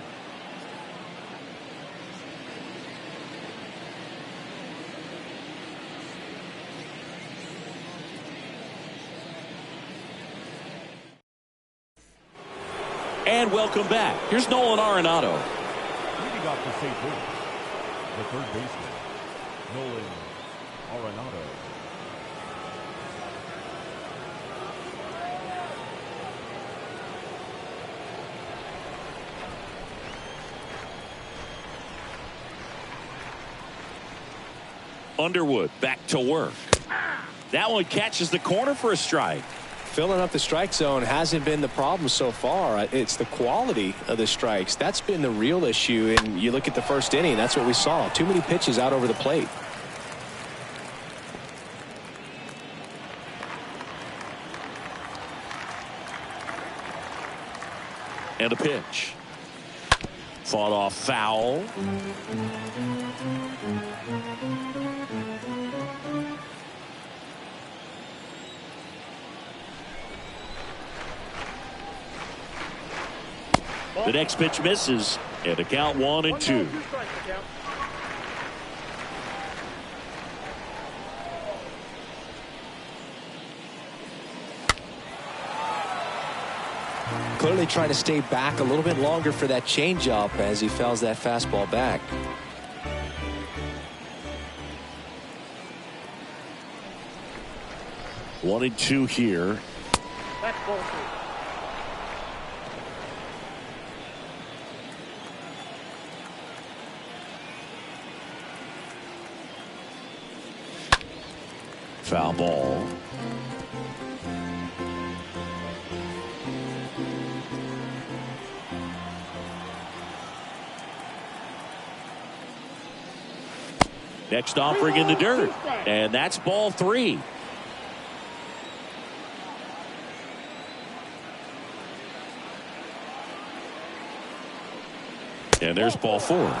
And welcome back. Here's Nolan Arenado. Leading off to St. Louis, the third baseman, Nolan Arenado. Underwood back to work. That one catches the corner for a strike. Filling up the strike zone hasn't been the problem so far. It's the quality of the strikes. That's been the real issue. And you look at the first inning, that's what we saw. Too many pitches out over the plate. And a pitch. Fought off foul. The next pitch misses, and the count 1-2. Clearly trying to stay back a little bit longer for that changeup as he fouls that fastball back. One and two here. That's ball 3. Foul ball. Next offering in the dirt. And that's ball 3. And there's ball 4.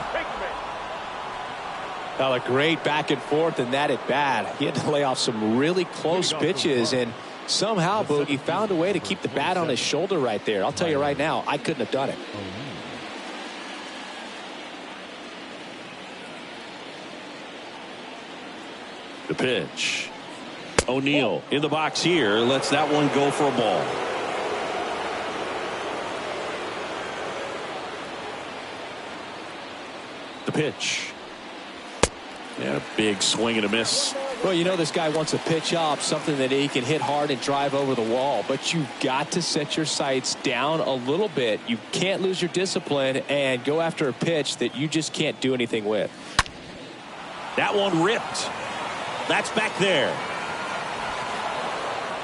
Well, a great back and forth in that at bat. He had to lay off some really close pitches, and somehow Boogie found a way to keep the bat on his shoulder right there. I'll tell you right now, I couldn't have done it. The pitch. O'Neill in the box here. Lets that one go for a ball. The pitch. And a big swing and a miss Well, you know this guy wants to pitch up, something that he can hit hard and drive over the wall. But you've got to set your sights down a little bit. You can't lose your discipline and go after a pitch that you just can't do anything with. That one ripped. That's back there.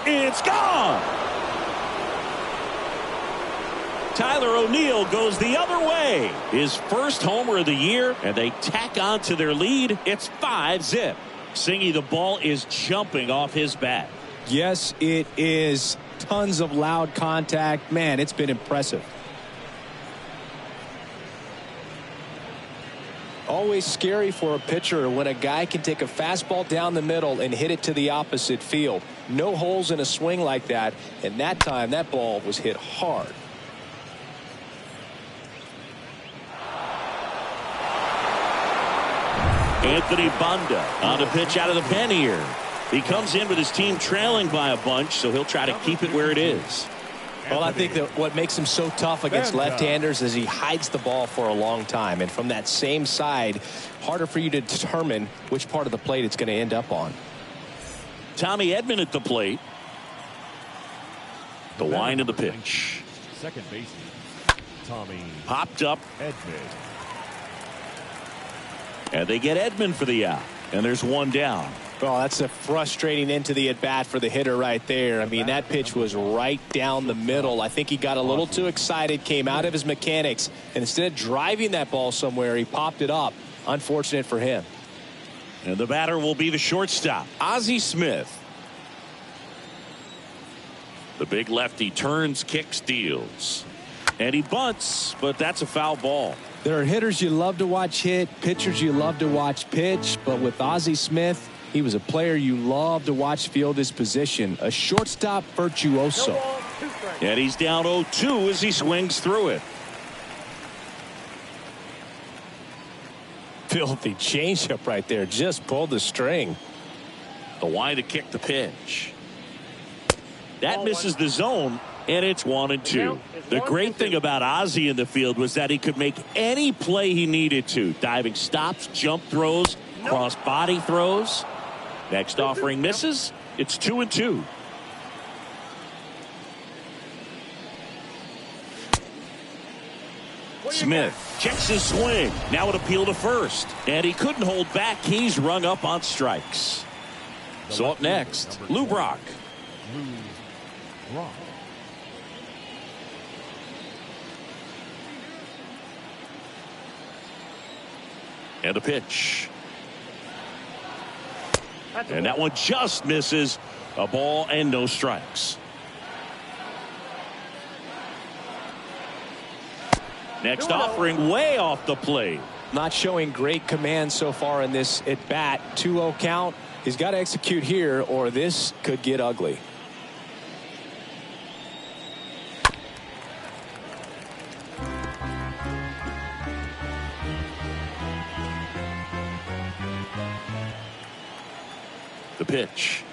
It's gone. Tyler O'Neill goes the other way. His first homer of the year, and they tack on to their lead. It's 5-zip. Singy, the ball is jumping off his bat. Yes, it is. Tons of loud contact. Man, it's been impressive. Always scary for a pitcher when a guy can take a fastball down the middle and hit it to the opposite field. No holes in a swing like that, and that time that ball was hit hard. Anthony Banda on a pitch out of the pen here. He comes in with his team trailing by a bunch, so he'll try to keep it where it is. Well, I think that what makes him so tough against left-handers is he hides the ball for a long time. And from that same side, harder for you to determine which part of the plate it's going to end up on. Tommy Edman at the plate. The wind of the pitch. Second baseman, Tommy Popped up. Edman. And they get Edman for the out. And there's one down. Oh, that's a frustrating end to the at-bat for the hitter right there. I mean, that pitch was right down the middle. I think he got a little too excited, came out of his mechanics, and instead of driving that ball somewhere, he popped it up. Unfortunate for him. And the batter will be the shortstop, Ozzie Smith. The big lefty turns, kicks, deals. And he bunts, but that's a foul ball. There are hitters you love to watch hit, pitchers you love to watch pitch, but with Ozzie Smith, he was a player you love to watch field his position, a shortstop virtuoso. And he's down 0-2 as he swings through it. Filthy changeup right there, just pulled the string. The wind to kick the pitch. That misses the zone, and it's 1-2. The great thing about Ozzie in the field was that he could make any play he needed to. Diving stops, jump throws, cross body throws. Next offering misses. It's 2-2. Smith checks his swing. Now an appeal to first. And he couldn't hold back. He's rung up on strikes. So up next, Lou Brock. And a pitch. And that one just misses. A ball and no strikes. Next offering way off the plate. Not showing great command so far in this at bat. 2-0 count. He's got to execute here or this could get ugly. The pitch.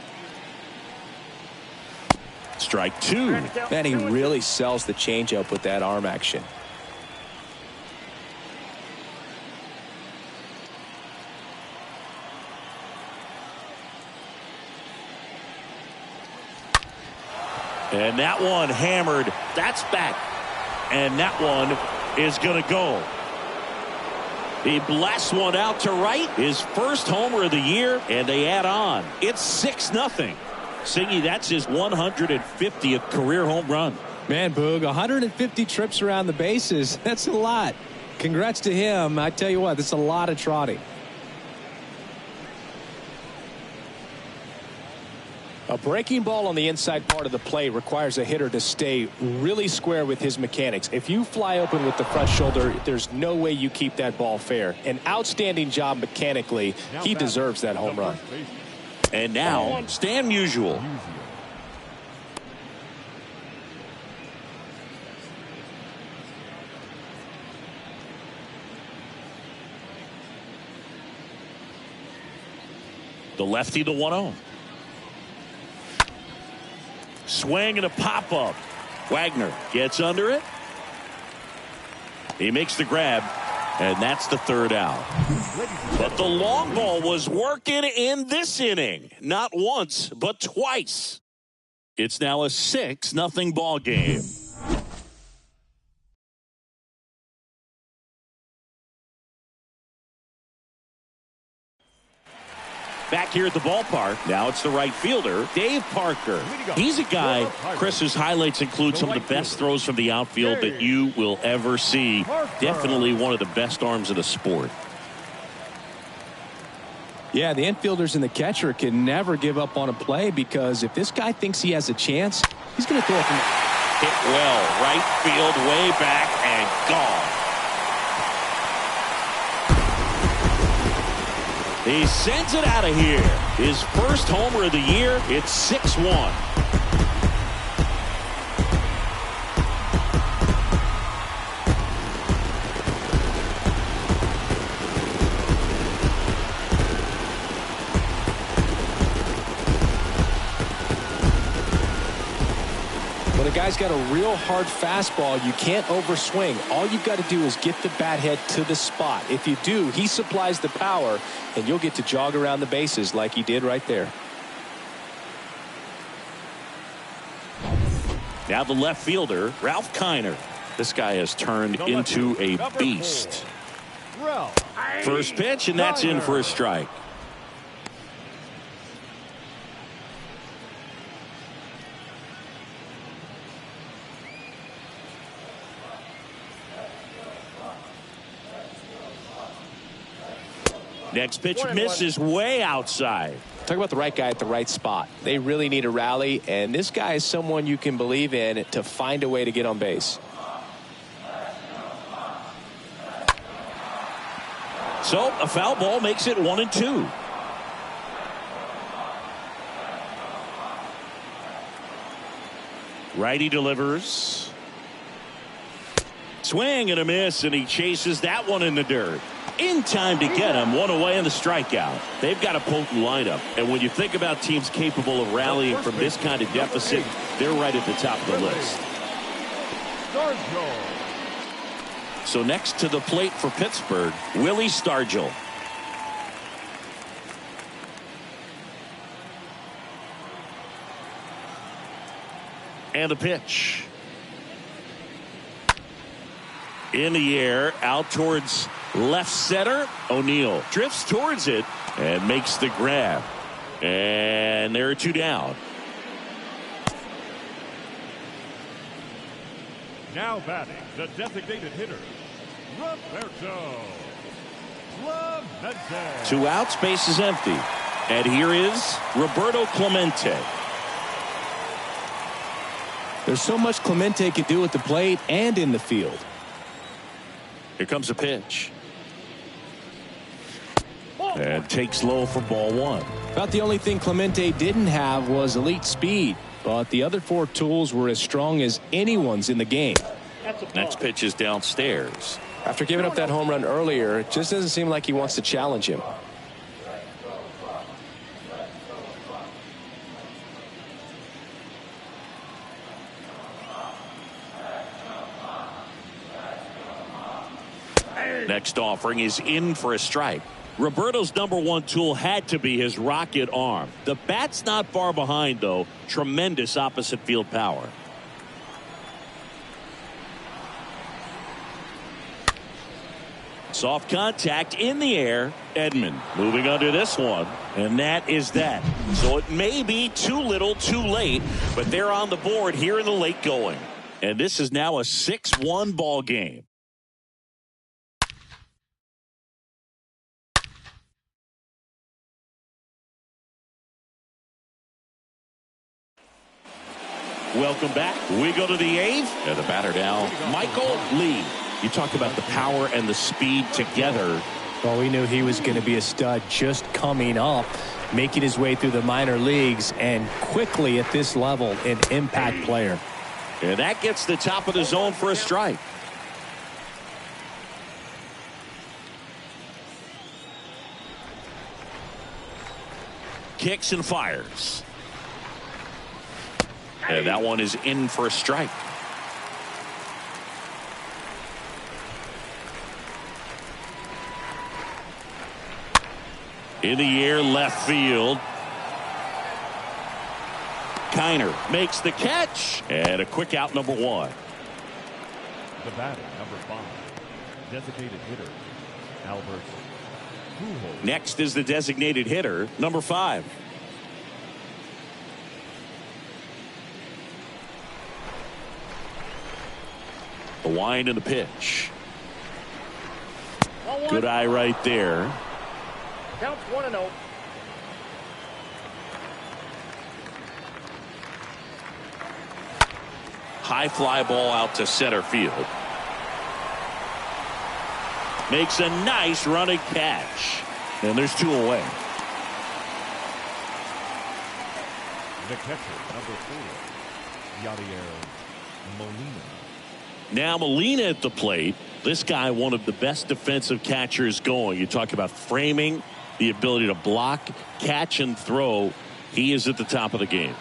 Strike two. Man, he really sells the changeup with that arm action. And that one hammered. That's back. And that one is going to go. He blasts one out to right. His first homer of the year, and they add on. It's 6-0. Singy, that's his 150th career home run. Man, Boog, 150 trips around the bases. That's a lot. Congrats to him. I tell you what, that's a lot of trotting. A breaking ball on the inside part of the plate requires a hitter to stay really square with his mechanics. If you fly open with the front shoulder, there's no way you keep that ball fair. An outstanding job mechanically. He deserves that home run. And now, Stan Musial. The lefty, the 1-0. Swing and a pop-up. Wagner gets under it. He makes the grab. And that's the third out. But the long ball was working in this inning. Not once, but twice. It's now a 6-0 ball game. Back here at the ballpark, now it's the right fielder, Dave Parker. He's a guy, Chris's highlights include some of the best throws from the outfield that you will ever see. Definitely one of the best arms of the sport. Yeah, the infielders and the catcher can never give up on a play, because if this guy thinks he has a chance, he's going to throw it from hit well, right field, way back, and gone. He sends it out of here. His first homer of the year. It's 6-1. When a guy's got a real hard fastball, you can't overswing. All you've got to do is get the bat head to the spot. If you do, he supplies the power, and you'll get to jog around the bases like he did right there. Now the left fielder, Ralph Keiner. This guy has turned into a beast. First pitch, and that's in for a strike. Next pitch misses way outside. Talk about the right guy at the right spot. They really need a rally, and this guy is someone you can believe in to find a way to get on base. So a foul ball makes it 1-2. Righty delivers. Swing and a miss, and he chases that one in the dirt. In time to get him, one away in the strikeout. They've got a potent lineup, and when you think about teams capable of rallying from this kind of deficit, they're right at the top of the list. So next to the plate for Pittsburgh, Willie Stargell. And a pitch. In the air, out towards left center. O'Neill drifts towards it and makes the grab. And there are two down. Now batting, the designated hitter, Roberto Clemente. Two outs, base is empty. And here is Roberto Clemente. There's so much Clemente can do at the plate and in the field. Here comes a pitch. And takes low for ball one. About the only thing Clemente didn't have was elite speed, but the other four tools were as strong as anyone's in the game. Next pitch is downstairs. After giving up that home run earlier, it just doesn't seem like he wants to challenge him. Next offering is in for a strike. Roberto's #1 tool had to be his rocket arm. The bat's not far behind, though. Tremendous opposite field power. Soft contact in the air. Edman moving under this one. And that is that. So it may be too little too late, but they're on the board here in the late going. And this is now a 6-1 ball game. Welcome back. We go to the 8th. And the batter now, Michael Lee. You talk about the power and the speed together. Well, we knew he was going to be a stud just coming up, making his way through the minor leagues, and quickly at this level, an impact player. And that gets the top of the zone for a strike. Kicks and fires. And that one is in for a strike. In the air, left field. Keiner makes the catch. And a quick out, number 1. The batter, number 5. Designated hitter, Albert Pujols. Next is the designated hitter, number 5. The wind and the pitch. Good eye right there. Counts 1-0. High fly ball out to center field. Makes a nice running catch. And there's 2 away. The catcher, number 4, Yadier Molina. Now Molina at the plate. This guy, one of the best defensive catchers going. You talk about framing, the ability to block, catch, and throw. He is at the top of the game.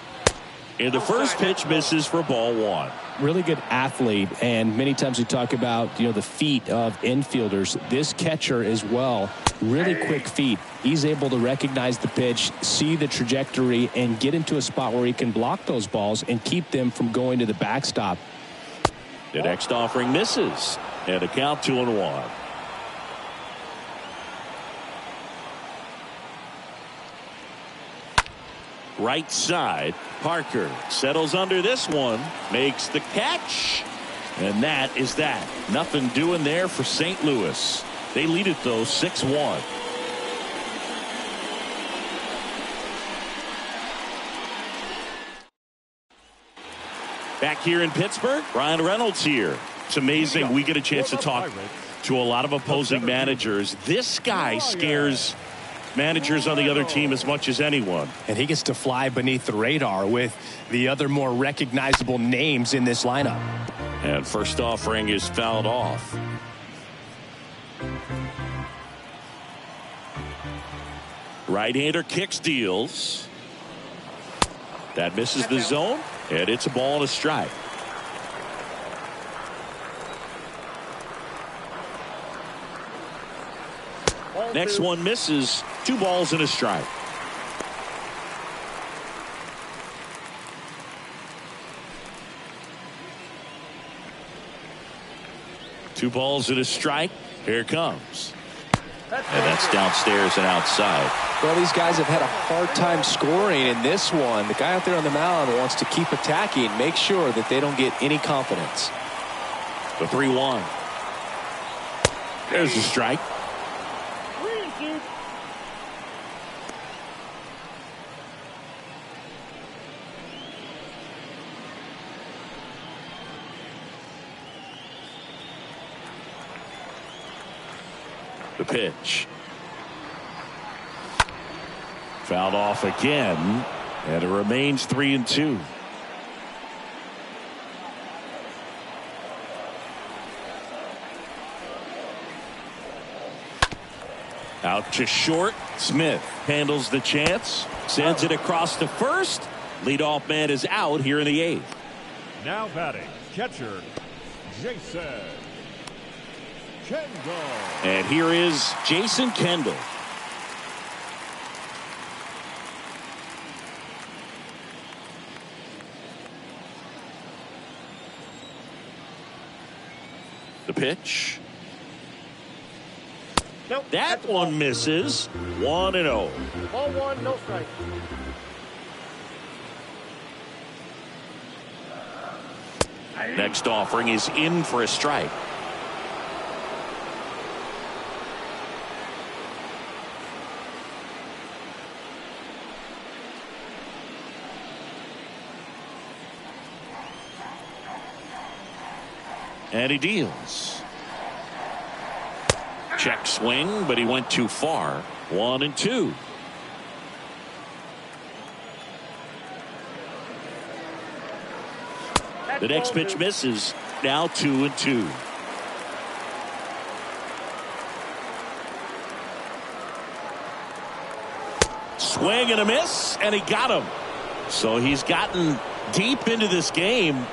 And the first pitch misses for ball 1. Really good athlete, and many times we talk about the feet of infielders. This catcher as well, really quick feet. He's able to recognize the pitch, see the trajectory, and get into a spot where he can block those balls and keep them from going to the backstop. The next offering misses, and a count 2-1. Right side, Parker settles under this one, makes the catch, and that is that. Nothing doing there for St. Louis. They lead it though 6-1. Back here in Pittsburgh, Reynolds here. It's amazing we get a chance to talk to a lot of opposing managers. This guy scares managers on the other team as much as anyone. And he gets to fly beneath the radar with the other more recognizable names in this lineup. And first offering is fouled off. Right-hander kicks, deals. That misses the zone, and it's a ball and a strike. Next one misses. 2 balls and a strike. Two balls and a strike. Here it comes. And that's downstairs and outside. Well, these guys have had a hard time scoring in this one. The guy out there on the mound wants to keep attacking, make sure that they don't get any confidence. The 3-1. There's the strike. The pitch. Fouled off again, and it remains 3-2. Out to short. Smith handles the chance, sends it across to first. Leadoff man is out here in the 8th. Now batting, catcher Jason Kendall. And here is Jason Kendall. The pitch. Nope, that one misses. 1-0. Ball 1, no strike. Next offering is in for a strike. And he deals. Check swing, but he went too far. 1-2. The next pitch misses. Now 2-2. Swing and a miss, and he got him. So he's gotten deep into this game,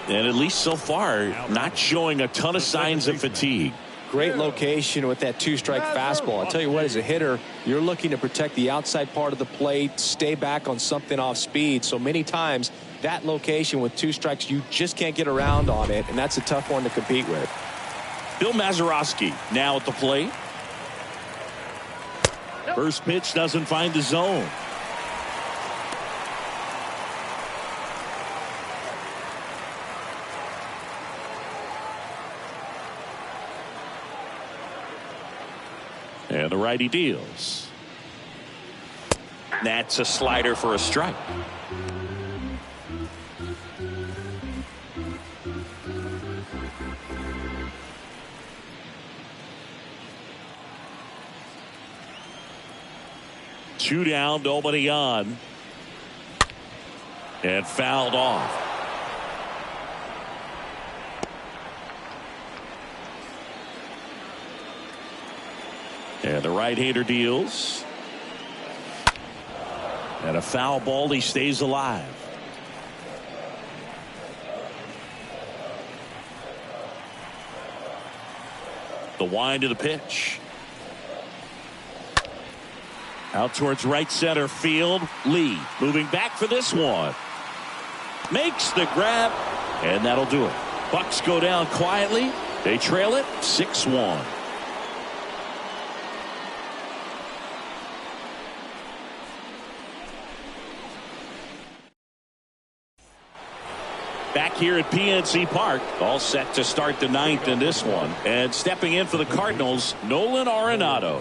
and at least so far, not showing a ton of signs of fatigue. Great location with that two-strike fastball. I'll tell you what, as a hitter, you're looking to protect the outside part of the plate, stay back on something off speed. So many times, that location with two strikes, you just can't get around on it, and that's a tough one to compete with. Bill Mazeroski now at the plate. First pitch doesn't find the zone. And the righty deals. That's a slider for a strike. Two down, nobody on. And fouled off. And the right-hander deals. And a foul ball, he stays alive. The wind of the pitch. Out towards right center field. Lee moving back for this one. Makes the grab, and that'll do it. Bucks go down quietly. They trail it 6-1. Back here at PNC Park, all set to start the ninth in this one. And stepping in for the Cardinals, Nolan Arenado.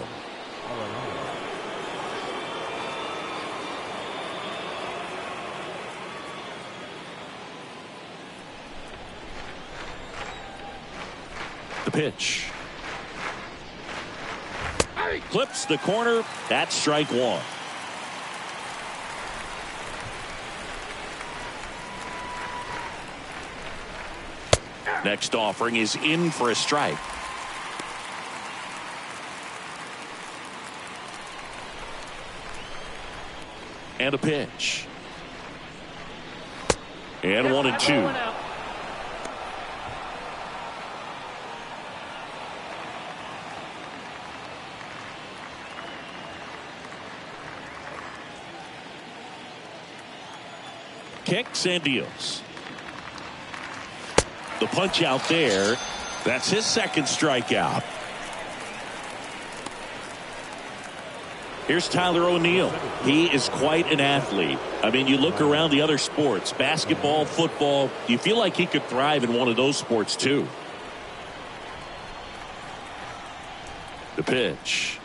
The pitch. Clips the corner. That's strike one. Next offering is in for a strike. And a pitch. And 1-2. Kicks and deals. The punch out there. That's his second strikeout. Here's Tyler O'Neill. He is quite an athlete. I mean, you look around the other sports, basketball, football, you feel like he could thrive in one of those sports too. The pitch.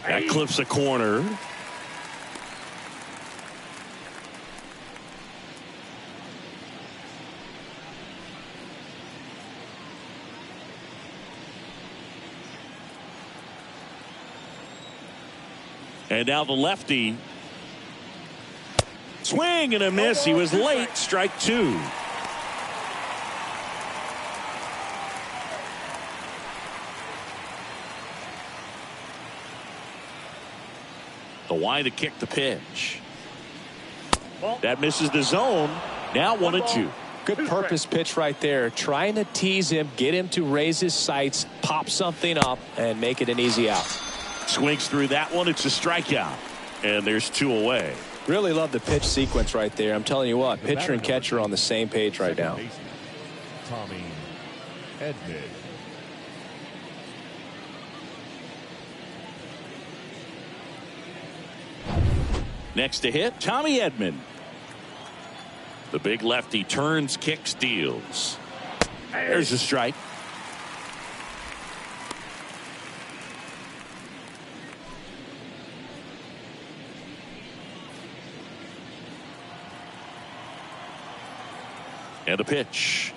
That clips the corner. And now the lefty. Swing and a miss. He was late. Strike two. The wind to kick the pitch. That misses the zone. Now 1-2. Good purpose pitch right there. Trying to tease him, get him to raise his sights, pop something up, and make it an easy out. Swings through that one. It's a strikeout. And there's two away. Really love the pitch sequence right there. I'm telling you what, pitcher and catcher are on the same page right now. Tommy Edman. Next to hit, Tommy Edman. The big lefty turns, kicks, deals. There's a strike. And a pitch.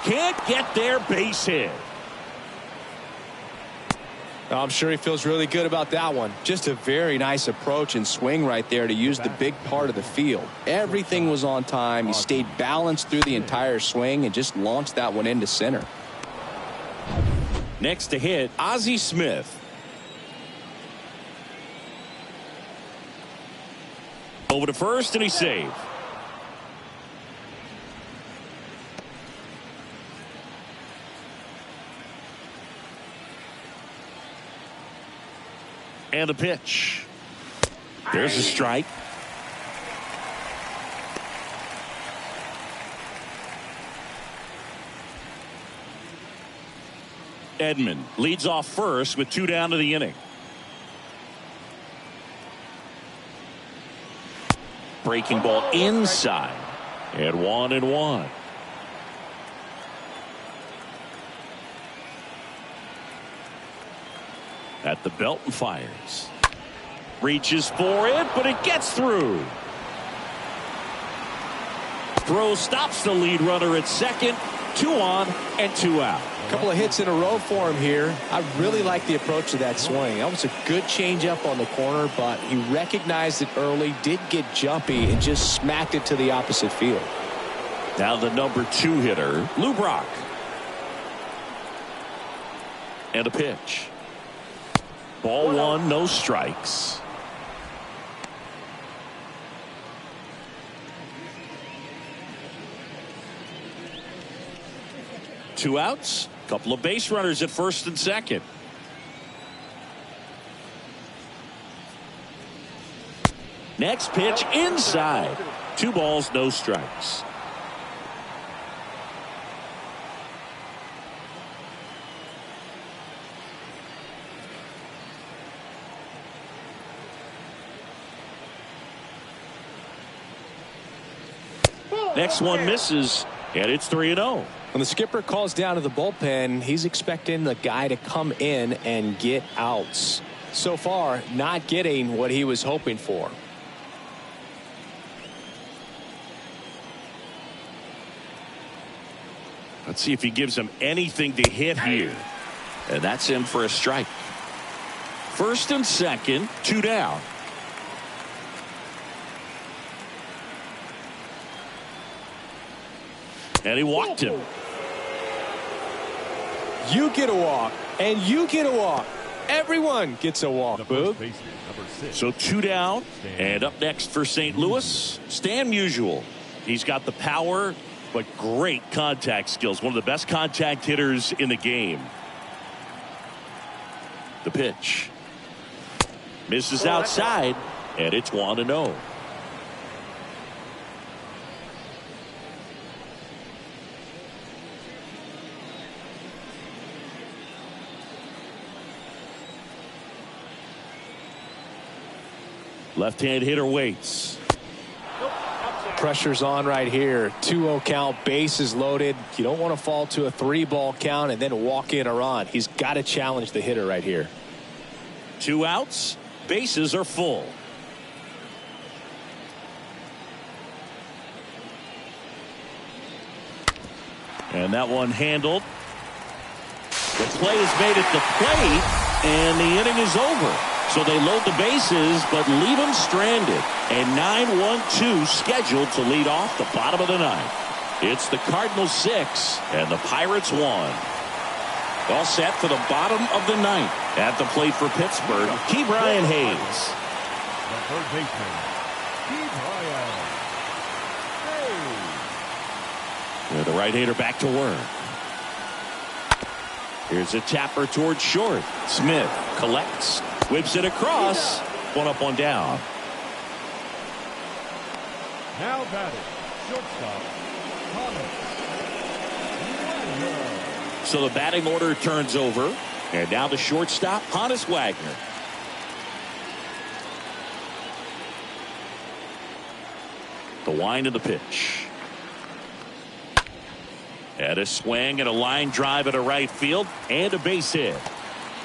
Can't get there, base hit. I'm sure he feels really good about that one. Just a very nice approach and swing right there to use the big part of the field. Everything was on time. He stayed balanced through the entire swing and just launched that one into center. Next to hit, Ozzie Smith. Over to first, and he's saved. And a pitch. There's a strike. Edman leads off first with 2 down to the inning. Breaking ball inside. And 1-1. At the belt and fires. Reaches for it, but it gets through. Throw stops the lead runner at second. 2 on and 2 out. A couple of hits in a row for him here. I really like the approach of that swing. That was a good changeup on the corner, but he recognized it early, did get jumpy, and just smacked it to the opposite field. Now the number 2 hitter, Lou Brock. And a pitch. Ball 1, no strikes. Two outs. Couple of base runners at first and second. Next pitch inside. 2 balls, no strikes. Next one misses, and it's 3-0. When the skipper calls down to the bullpen, he's expecting the guy to come in and get outs. So far, not getting what he was hoping for. Let's see if he gives him anything to hit here. And that's in for a strike. First and second, 2 down. And he walked him. You get a walk, and you get a walk. Everyone gets a walk, Boog. So 2 down, and up next for St. Louis, Stan Musial. He's got the power, but great contact skills. One of the best contact hitters in the game. The pitch. Misses outside, and it's 1-0. Left-hand hitter waits. Pressure's on right here. 2-0 count, bases loaded. You don't want to fall to a 3-ball count and then walk in a run. He's got to challenge the hitter right here. 2 outs, bases are full. And that one handled. The play is made at the plate, and the inning is over. So they load the bases, but leave them stranded. And 9-1-2 scheduled to lead off the bottom of the ninth. It's the Cardinals 6 and the Pirates 1. All set for the bottom of the ninth. At the plate for Pittsburgh, Ke'Bryan Hayes. The third baseman, Ke'Bryan Hayes. The right-hander back to work. Here's a tapper towards short. Smith collects. Whips it across. 1 up, 1 down. Now batting, shortstop, Thomas. So the batting order turns over. And now the shortstop, Honus Wagner. The wind of the pitch. And a swing and a line drive at a right field and a base hit.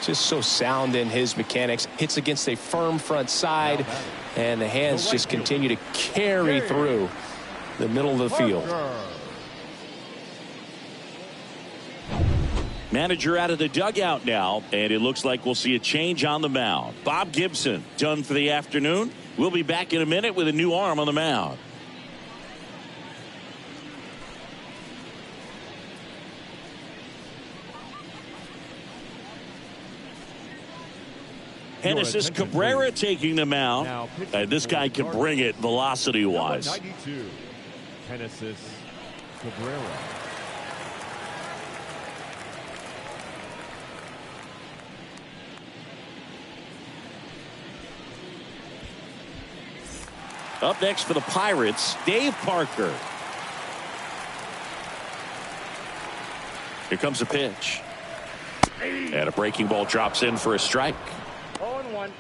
Just so sound in his mechanics. Hits against a firm front side, and the hands just continue to carry through the middle of the field. Manager out of the dugout now, and it looks like we'll see a change on the mound. Bob Gibson done for the afternoon. We'll be back in a minute with a new arm on the mound. Genesis Cabrera taking the mound. This guy can bring it velocity-wise. 92, Genesis Cabrera. Up next for the Pirates, Dave Parker. Here comes a pitch. And a breaking ball drops in for a strike. 0-1.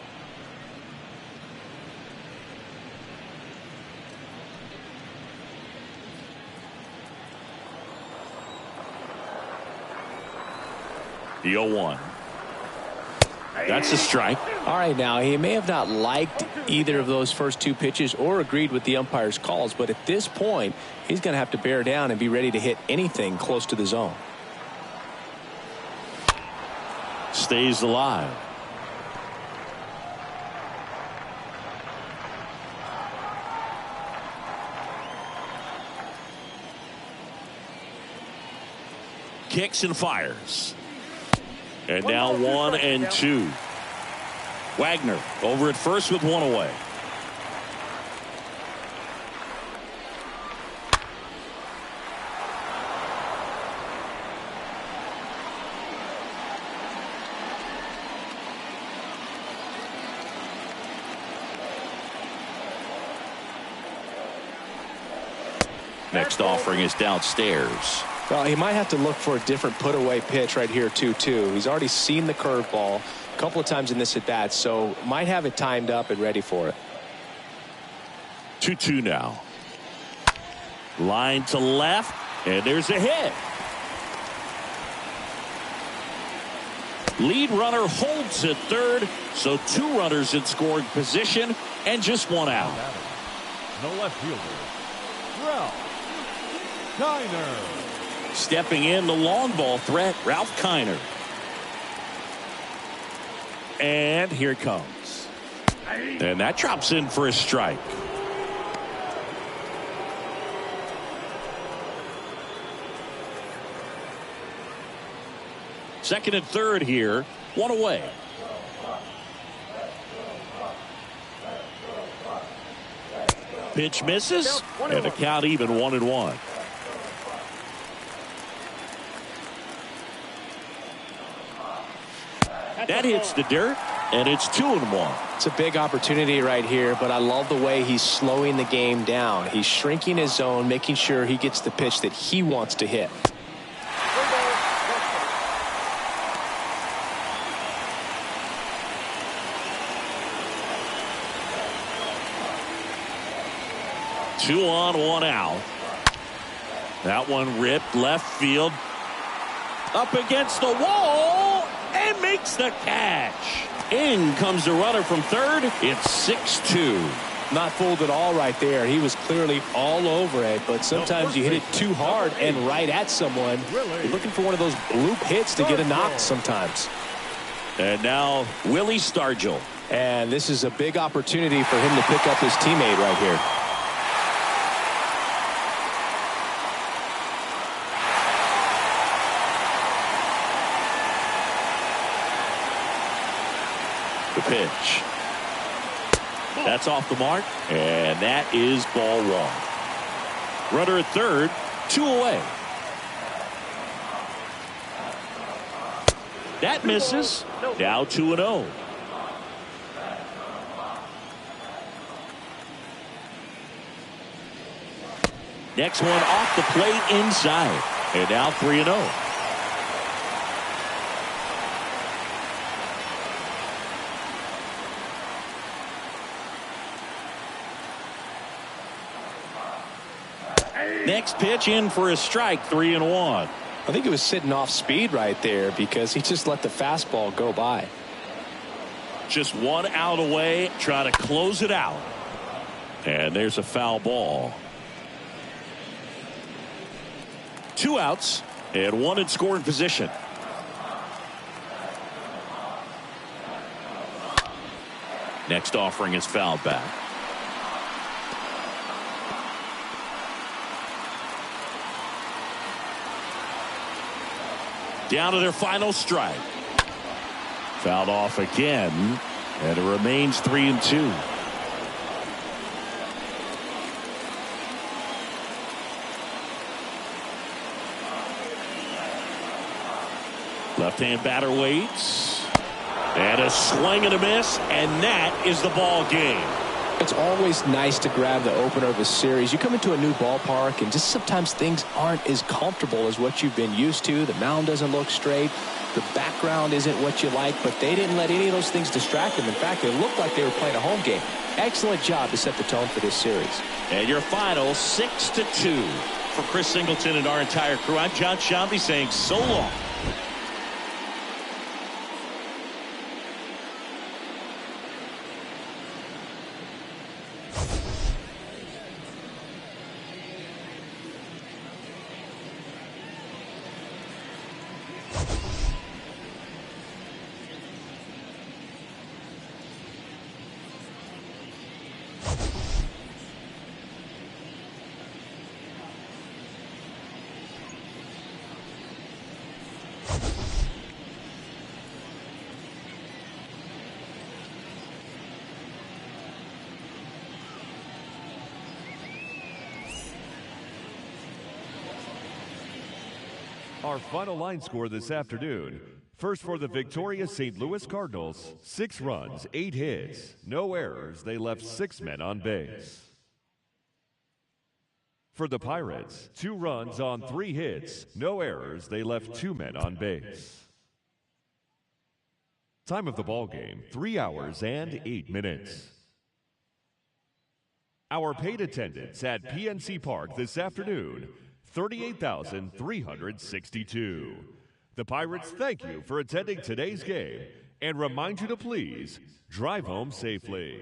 The 0-1. That's a strike. All right, now he may have not liked either of those first two pitches or agreed with the umpire's calls, but at this point he's going to have to bear down and be ready to hit anything close to the zone. Stays alive. Kicks and fires. And now 1-2. Wagner over at first with one away. Next offering is downstairs. Well, he might have to look for a different put-away pitch right here, 2-2. He's already seen the curveball a couple of times in this at-bat, so might have it timed up and ready for it. 2-2 now. Line to left, and there's a hit. Lead runner holds at third, so two runners in scoring position and just one out. The left fielder, Ralph Keiner. Stepping in, the long ball threat, Ralph Keiner. And here it comes. And that drops in for a strike. Second and third here, one away. Pitch misses, and the count even 1-1. That hits the dirt, and it's 2-1. It's a big opportunity right here, but I love the way he's slowing the game down. He's shrinking his zone, making sure he gets the pitch that he wants to hit. Two on, one out. That one ripped left field. Up against the wall and makes the catch. In comes the runner from third. It's 6-2. Not fooled at all right there. He was clearly all over it, but sometimes you hit it too hard and right at someone. You're looking for one of those bloop hits to get a knock sometimes. And now Willie Stargell. And this is a big opportunity for him to pick up his teammate right here. The pitch. That's off the mark, and that is ball one. Runner at third, two away. That misses. Now 2-0. Next one off the plate inside, and now 3-0. Next pitch in for a strike, 3-1. I think it was sitting off speed right there because he just let the fastball go by. Just one out away, try to close it out. And there's a foul ball. Two outs and one in scoring position. Next offering is fouled back. Down to their final strike. Fouled off again, and it remains 3-2. Left-hand batter waits. And a swing and a miss, and that is the ball game. It's always nice to grab the opener of a series. You come into a new ballpark, and just sometimes things aren't as comfortable as what you've been used to. The mound doesn't look straight. The background isn't what you like, but they didn't let any of those things distract them. In fact, it looked like they were playing a home game. Excellent job to set the tone for this series. And your final 6-2 for Chris Singleton and our entire crew. I'm John Shambi saying so long. Our final line score this afternoon. First for the victorious St. Louis Cardinals, 6 runs, 8 hits, no errors. They left 6 men on base. For the Pirates, 2 runs on 3 hits, no errors. They left 2 men on base. Time of the ball game, 3 hours and 8 minutes. Our paid attendance at PNC Park this afternoon, 38,362. The Pirates thank you for attending today's game and remind you to please drive home safely.